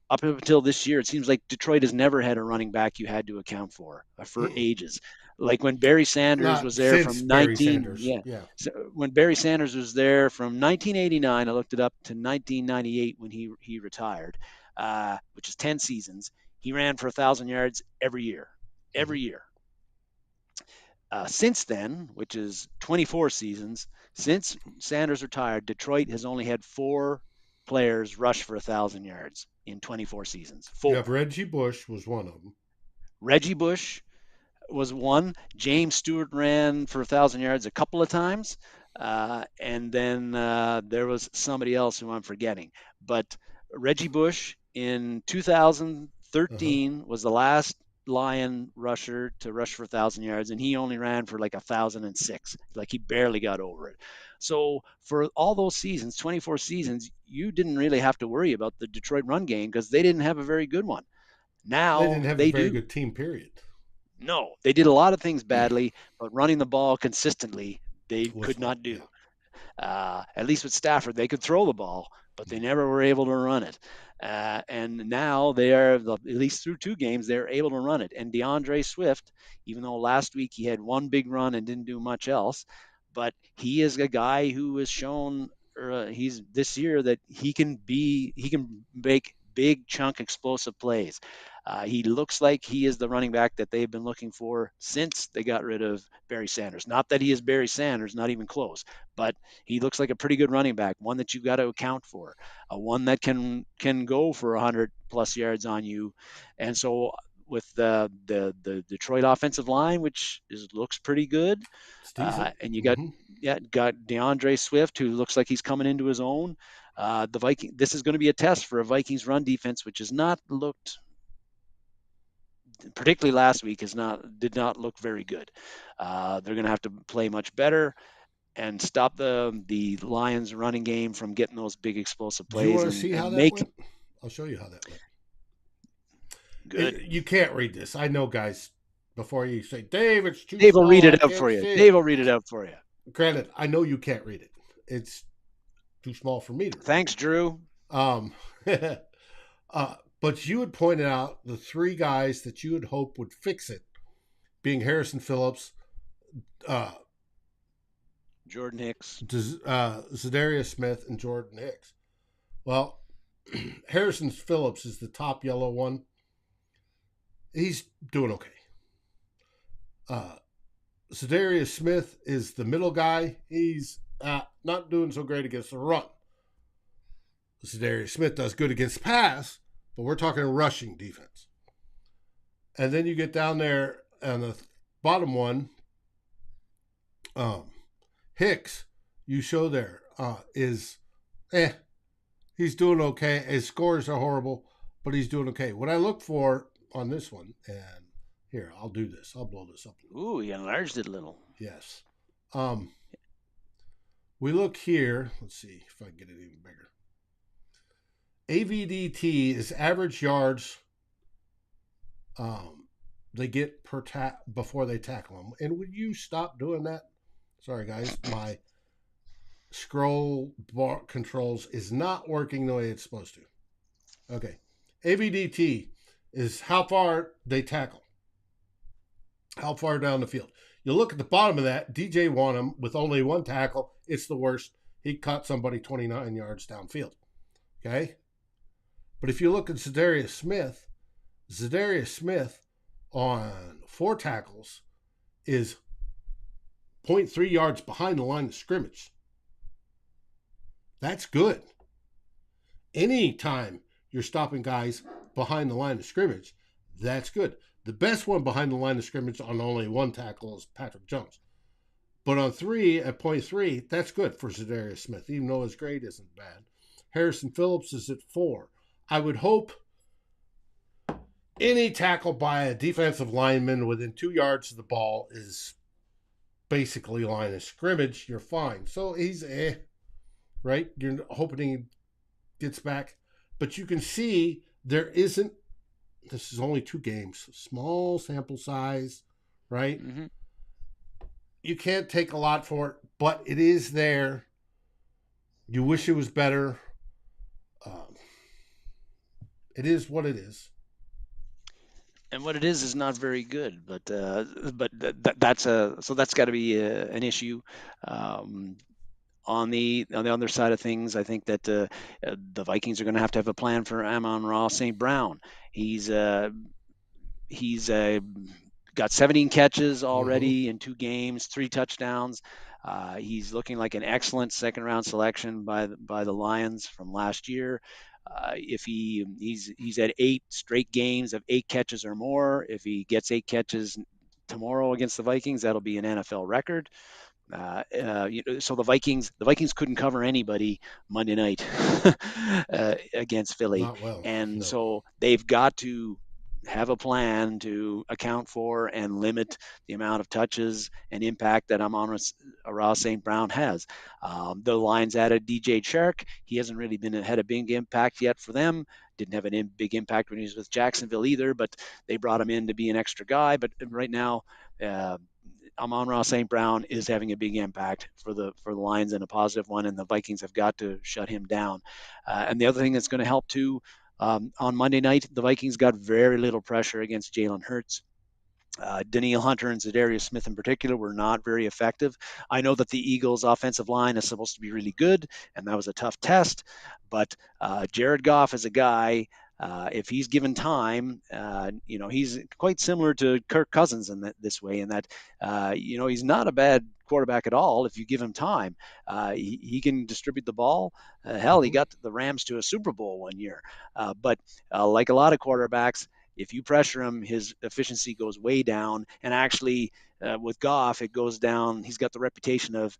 up until this year. It seems like Detroit has never had a running back you had to account for Mm-mm. ages. Like when Barry Sanders was Not there since from Barry 19 Sanders. yeah, Yeah. so when Barry Sanders was there from 1989, I looked it up, to 1998 when he retired, which is 10 seasons. He ran for 1,000 yards Mm-hmm. every year. Since then, which is 24 seasons, since Sanders retired, Detroit has only had 4 players rush for 1,000 yards in 24 seasons. You have 4. Reggie Bush was one of them. Reggie Bush was one. James Stewart ran for 1,000 yards a couple of times, and then there was somebody else who I'm forgetting. But Reggie Bush in Uh-huh. 2013 was the last Lion rusher to rush for 1,000 yards, and he only ran for like 1,006. Like he barely got over it. So for all those seasons, 24 seasons, you didn't really have to worry about the Detroit run game because they didn't have a very good one. They didn't Now have a they very do. good team, period. No, they did a lot of things badly, but running the ball consistently, they Was could one. not Yeah. do. At least with Stafford, they could throw the ball, but they never were able to run it. And now they are, at least through 2 games, they're able to run it. And DeAndre Swift, even though last week he had one big run and didn't do much else, but he is a guy who has shown, he's this year, that he can make big chunk explosive plays. He looks like he is the running back that they've been looking for since they got rid of Barry Sanders. Not that he is Barry Sanders, not even close, but he looks like a pretty good running back, one that you got to account for, one that can go for 100 plus yards on you. And so with the Detroit offensive line, which looks pretty good. It's decent. And you Mm-hmm. got DeAndre Swift, who looks like he's coming into his own. This is going to be a test for a Vikings run defense, which has not looked, particularly last week, did not look very good. They're going to have to play much better and stop the Lions running game from getting those big explosive Do you plays want to and see how that make went? I'll show you how that went. good. You can't read this. I know, guys. Before you say, Dave, it's too Dave will read small. I it out can't for you. see Dave it. will read it out for you. Granted, I know you can't read it. It's too small for me to read. Thanks, Drew. But you had pointed out the three guys that you had hoped would fix it, being Harrison Phillips, Jordan Hicks, Zadarius Smith, and Jordan Hicks. Well, Harrison Phillips is the top yellow one. He's doing okay. Zadarius Smith is the middle guy. He's not doing so great against the run. Zadarius Smith does good against pass, but we're talking rushing defense. And then you get down there on the bottom one, Hicks, you show there, he's doing okay. His scores are horrible, but he's doing okay. What I look for on this one, and here, I'll do this. I'll blow this up. Ooh, he enlarged it a little. Yes. We look here. Let's see if I can get it even bigger. AVDT is average yards they get per before they tackle them. And would you stop doing that? Sorry, guys. My scroll bar controls is not working the way it's supposed to. Okay. AVDT is how far they tackle. How far down the field. You look at the bottom of that, DJ Wanham with only one tackle. It's the worst. He caught somebody 29 yards downfield. Okay? But if you look at Zadarius Smith on 4 tackles is 0.3 yards behind the line of scrimmage. That's good. Anytime you're stopping guys behind the line of scrimmage, that's good. The best one behind the line of scrimmage on only 1 tackle is Patrick Jones. But on 3 at 0.3, that's good for Zadarius Smith, even though his grade isn't bad. Harrison Phillips is at 4. I would hope any tackle by a defensive lineman within 2 yards of the ball is basically line of scrimmage. You're fine. So he's right? You're hoping he gets back. But you can see there isn't, this is only 2 games, small sample size, right? Mm-hmm. You can't take a lot for it, but it is there. You wish it was better. It is what it is. And what it is not very good, but that's got to be an issue. On the other side of things, I think that the Vikings are going to have a plan for Amon-Ra St. Brown. He's got 17 catches already in 2 games, 3 touchdowns. He's looking like an excellent second-round selection by the Lions from last year. If he's at 8 straight games of 8 catches or more. If he gets 8 catches tomorrow against the Vikings, that'll be an NFL record. So the Vikings couldn't cover anybody Monday night against Philly, Not well, and no. so they've got to have a plan to account for and limit the amount of touches and impact that Amon-Ra St. Brown has. The Lions added DJ Chark. He hasn't really had a big impact yet for them. Didn't have a big impact when he was with Jacksonville either, but they brought him in to be an extra guy. But right now, Amon-Ra St. Brown is having a big impact for the Lions and a positive one, and the Vikings have got to shut him down. And the other thing that's going to help too, on Monday night, the Vikings got very little pressure against Jalen Hurts. Danielle Hunter and Zadarius Smith in particular were not very effective. I know that the Eagles' offensive line is supposed to be really good, and that was a tough test. But Jared Goff is a guy, if he's given time, he's quite similar to Kirk Cousins in this way, in that, he's not a bad quarterback at all if you give him time. He can distribute the ball. He got the Rams to a Super Bowl one year. But like a lot of quarterbacks, If you pressure him, his efficiency goes way down. And actually, with Goff, it goes down. He's got the reputation of,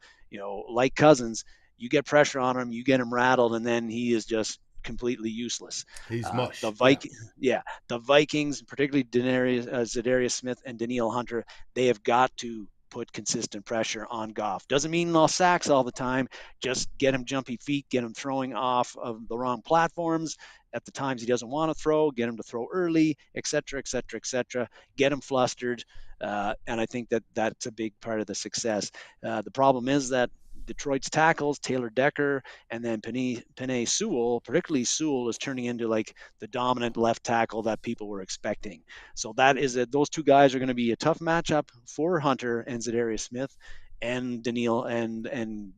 like Cousins, you get pressure on him, you get him rattled, and then he is just completely useless. He's The mush. Yeah. Viking, yeah, the Vikings, particularly Zadarius Smith and Danielle Hunter, they have got to put consistent pressure on Goff. Doesn't mean all sacks all the time. Just get him jumpy feet, get him throwing off of the wrong platforms at the times he doesn't want to throw, get him to throw early, et cetera, et cetera, et cetera. Get him flustered. And I think that that's a big part of the success. The problem is that Detroit's tackles, Taylor Decker, and then Penei Sewell, particularly Sewell, is turning into like the dominant left tackle that people were expecting. So that is it. Those two guys are going to be a tough matchup for Hunter and Zadarius Smith and Daniil and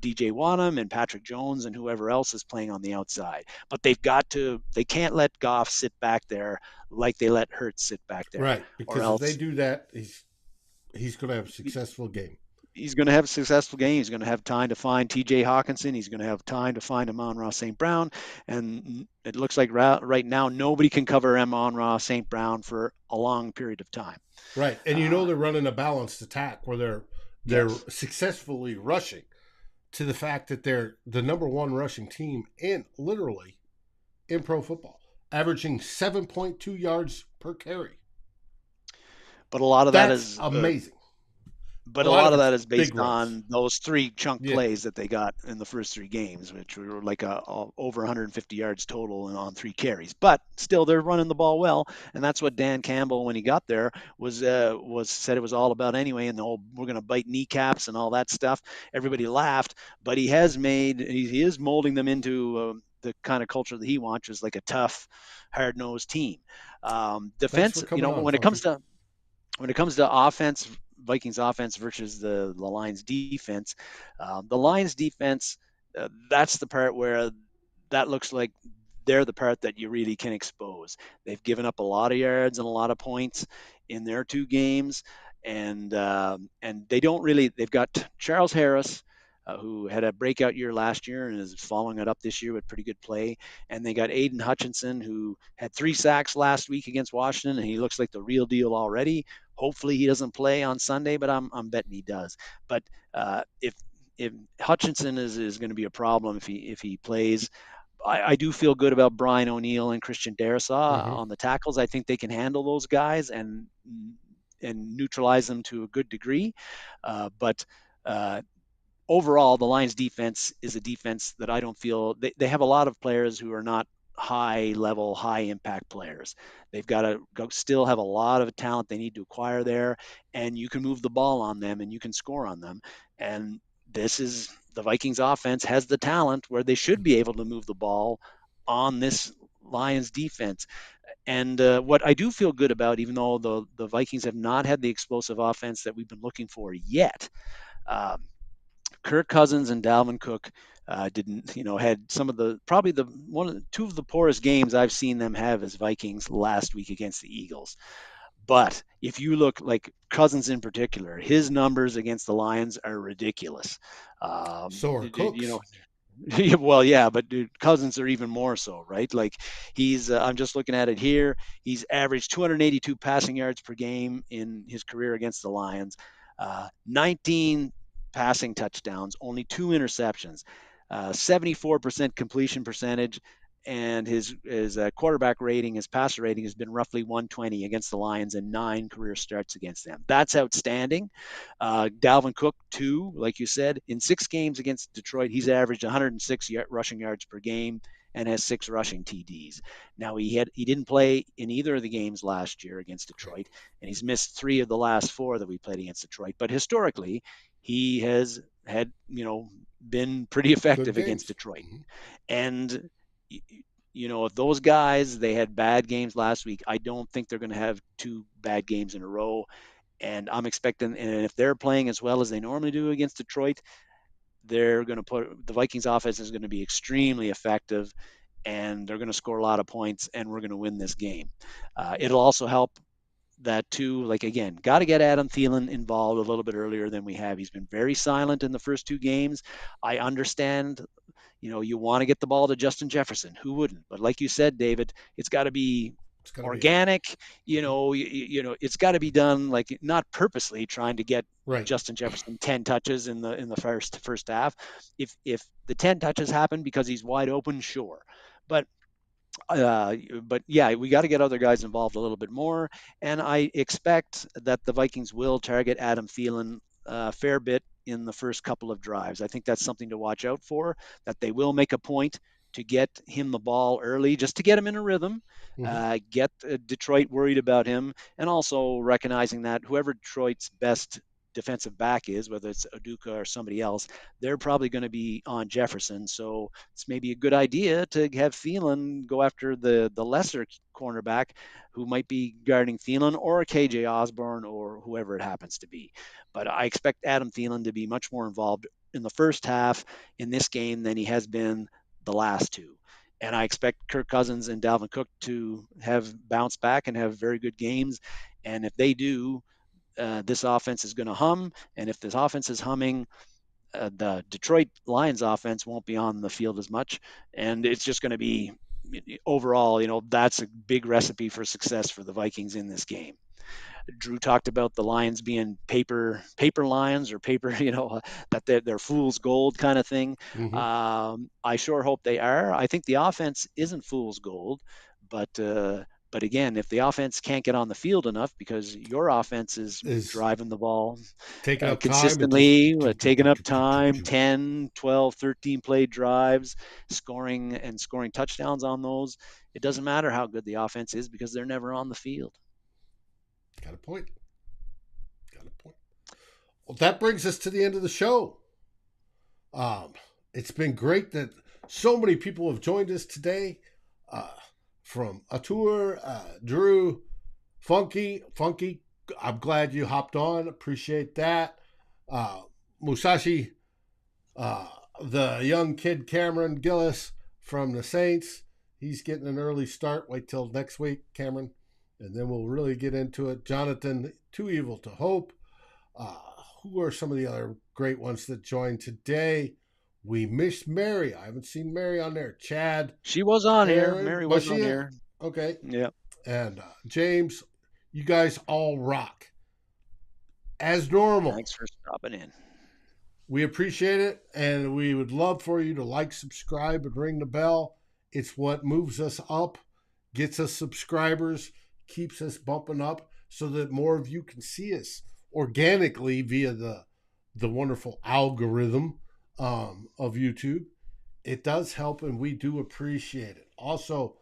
DJ Wanham and Patrick Jones and whoever else is playing on the outside. But they can't let Goff sit back there like they let Hurts sit back there. Right. Or Because if they else do that, he's going to have a successful game. he's going to have a successful game. He's going to have time to find T.J. Hawkinson. He's going to have time to find Amon-Ra St. Brown. And it looks like right now nobody can cover Amon-Ra St. Brown for a long period of time. Right. And they're running a balanced attack where they're Yes. successfully rushing to the fact that they're the number one rushing team literally in pro football, averaging 7.2 yards per carry. But a lot of That's that is amazing. But a lot of that is big based runs. on those three chunk Yeah. plays that they got in the first three games, which were like over 150 yards total and on 3 carries. But still, they're running the ball well, and that's what Dan Campbell, when he got there, was said it was all about anyway. And we're going to bite kneecaps and all that stuff. Everybody laughed, but he is molding them into the kind of culture that he wants, is like a tough, hard-nosed team. Thanks for Defense, coming on, when it Funky. comes to offense, Vikings offense versus the Lions defense, the Lions defense, that's the part where that looks like they're the part that you really can expose. They've given up a lot of yards and a lot of points in their 2 games, and they don't really. They've got Charles Harris, who had a breakout year last year and is following it up this year with pretty good play. And they got Aiden Hutchinson, who had 3 sacks last week against Washington, and he looks like the real deal already. Hopefully he doesn't play on Sunday, but I'm betting he does. But if Hutchinson is going to be a problem if he plays, I do feel good about Brian O'Neill and Christian Darrisaw Mm-hmm. on the tackles. I think they can handle those guys and neutralize them to a good degree. But overall, the Lions defense is a defense that I don't feel they have a lot of players who are not high level, high impact players. They've got to still have a lot of talent they need to acquire there, and you can move the ball on them and you can score on them. And the Vikings offense has the talent where they should be able to move the ball on this Lions defense. And what I do feel good about, even though the Vikings have not had the explosive offense that we've been looking for yet, um, Kirk Cousins and Dalvin Cook had some of probably two of the poorest games I've seen them have as Vikings last week against the Eagles. But if you look like Cousins in particular, his numbers against the Lions are ridiculous. So are Cooks. Well, yeah, but dude, Cousins are even more so, right? Like I'm just looking at it here. He's averaged 282 passing yards per game in his career against the Lions, 19 passing touchdowns, only 2 interceptions, 74% completion percentage, and his quarterback rating, his passer rating, has been roughly 120 against the Lions in 9 career starts against them. That's outstanding. Dalvin Cook, too, like you said, in 6 games against Detroit, he's averaged 106 rushing yards per game and has 6 rushing TDs. Now he didn't play in either of the games last year against Detroit, and he's missed 3 of the last 4 that we played against Detroit. But historically, he has had been pretty Good effective against games. Detroit. Mm-hmm. And if those guys, they had bad games last week, I don't think they're going to have 2 bad games in a row. And I'm expecting, and if they're playing as well as they normally do against Detroit, they're going to the Vikings offense is going to be extremely effective, and they're going to score a lot of points, and we're going to win this game. It'll also help that too, like, again, got to get Adam Thielen involved a little bit earlier than we have. He's been very silent in the first 2 games. I understand, you want to get the ball to Justin Jefferson. Who wouldn't? But like you said, David, it's got to be It's going to be organic. It's got to be done like not purposely trying to get right. Justin Jefferson 10 touches in the first half. If the 10 touches happen because he's wide open, sure. But but yeah, we got to get other guys involved a little bit more. And I expect that the Vikings will target Adam Thielen a fair bit in the first couple of drives. I think that's something to watch out for, that they will make a point to get him the ball early just to get him in a rhythm, get Detroit worried about him, and also recognizing that whoever Detroit's best defensive back is, whether it's Aduka or somebody else, they're probably going to be on Jefferson. So it's maybe a good idea to have Thielen go after the lesser cornerback who might be guarding Thielen or KJ Osborne or whoever it happens to be. But I expect Adam Thielen to be much more involved in the first half in this game than he has been the last two. And I expect Kirk Cousins and Dalvin Cook to have bounced back and have very good games. And if they do, this offense is going to hum. And if this offense is humming, the Detroit Lions offense won't be on the field as much. And it's just going to be overall, that's a big recipe for success for the Vikings in this game. Drew talked about the Lions being paper lions or paper, that they're fool's gold kind of thing. Mm-hmm. I sure hope they are. I think the offense isn't fool's gold, but again, if the offense can't get on the field enough because your offense is driving the ball taking up consistently, time taking up time, 10, 12, 13 play drives, scoring touchdowns on those, it doesn't matter how good the offense is because they're never on the field. Got a point. Well, that brings us to the end of the show. It's been great that so many people have joined us today. From Atur, Drew, Funky, I'm glad you hopped on. Appreciate that. Musashi, the young kid Cameron Gillis from the Saints. He's getting an early start. Wait till next week, Cameron, and then we'll really get into it. Jonathan, Too Evil to Hope. Who are some of the other great ones that joined today? We missed Mary. I haven't seen Mary on there. Chad. She was on here. Mary was on here. Okay. Yeah. And James, you guys all rock. As normal. Thanks for stopping in. We appreciate it, and we would love for you to like, subscribe, and ring the bell. It's what moves us up, gets us subscribers, keeps us bumping up so that more of you can see us organically via the wonderful algorithm of YouTube. It does help, and we do appreciate it. Also,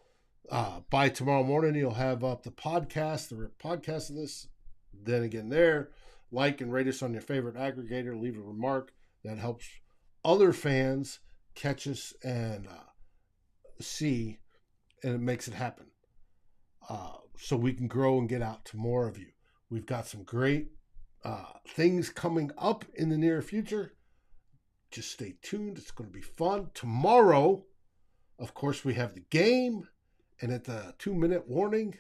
by tomorrow morning, you'll have up the podcast of this. Then again, there, like and rate us on your favorite aggregator. Leave a remark that helps other fans catch us and see, and it makes it happen. So we can grow and get out to more of you. We've got some great things coming up in the near future. Just stay tuned. It's going to be fun. Tomorrow, of course, we have the game. And at the 2-minute warning,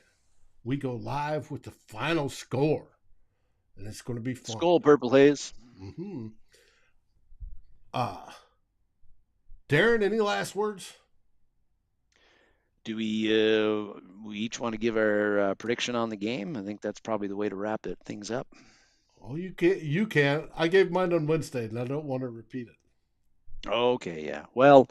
we go live with the final score. And it's going to be fun. Skull Purple Haze. Mm-hmm. Darren, any last words? Do we each want to give our prediction on the game? I think that's probably the way to wrap things up. Oh, you can. I gave mine on Wednesday, and I don't want to repeat it. Okay, yeah. Well,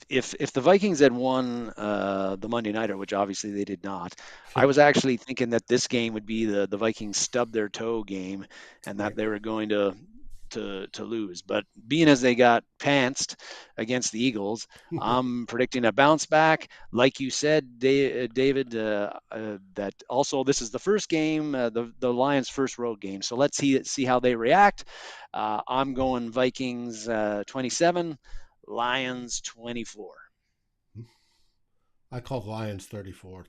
if the Vikings had won the Monday Nighter, which obviously they did not, I was actually thinking that this game would be the Vikings stub their toe game, and that they were going to lose. But being as they got pantsed against the Eagles, I'm predicting a bounce back. Like you said, David, that also this is the first game, the Lions' first road game. So let's see how they react. I'm going Vikings 27, Lions 24. I called Lions 34-31.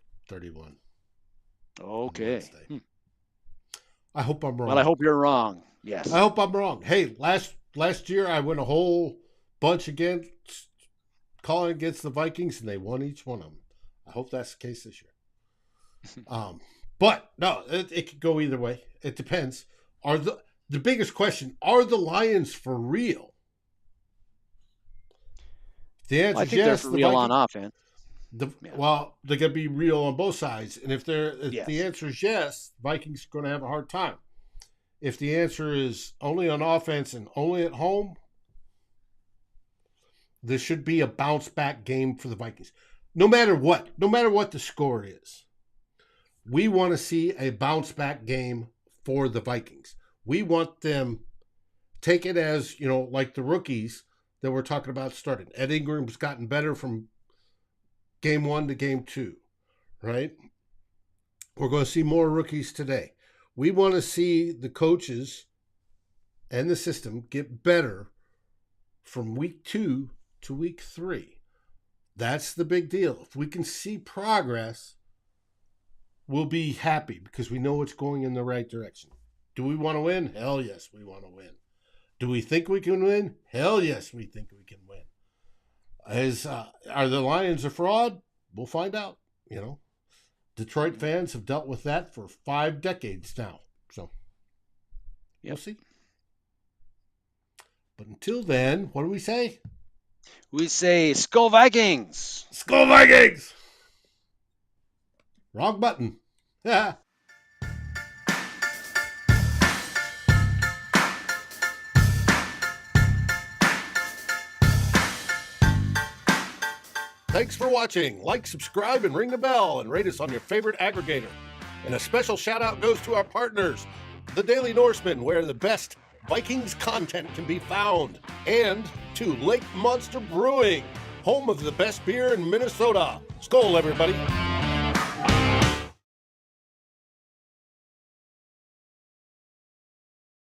Okay. I hope I'm wrong. Well, I hope you're wrong. Yes. I hope I'm wrong. Hey, last year I went a whole bunch against calling against the Vikings, and they won each one of them. I hope that's the case this year. But no, it could go either way. It depends. The biggest question: are the Lions for real? The answer I think they're for real on offense. Well, they're going to be real on both sides. And if Yes. the answer is yes, Vikings are going to have a hard time. If the answer is only on offense and only at home, this should be a bounce back game for the Vikings. No matter what the score is, we want to see a bounce back game for the Vikings. We want them take it as, like the rookies that we're talking about starting. Ed Ingram's gotten better from game 1 to game 2, right? We're going to see more rookies today. We want to see the coaches and the system get better from week 2 to week 3. That's the big deal. If we can see progress, we'll be happy because we know it's going in the right direction. Do we want to win? Hell yes, we want to win. Do we think we can win? Hell yes, we think we can win. Are the Lions a fraud? We'll find out. Detroit fans have dealt with that for 5 decades now. So we'll see. But until then, what do we say? We say, Skol Vikings! Skol Vikings! Wrong button. Thanks for watching. Like, subscribe, and ring the bell, and rate us on your favorite aggregator. And a special shout out goes to our partners, the Daily Norseman, where the best Vikings content can be found, and to Lake Monster Brewing, home of the best beer in Minnesota. Skol, everybody.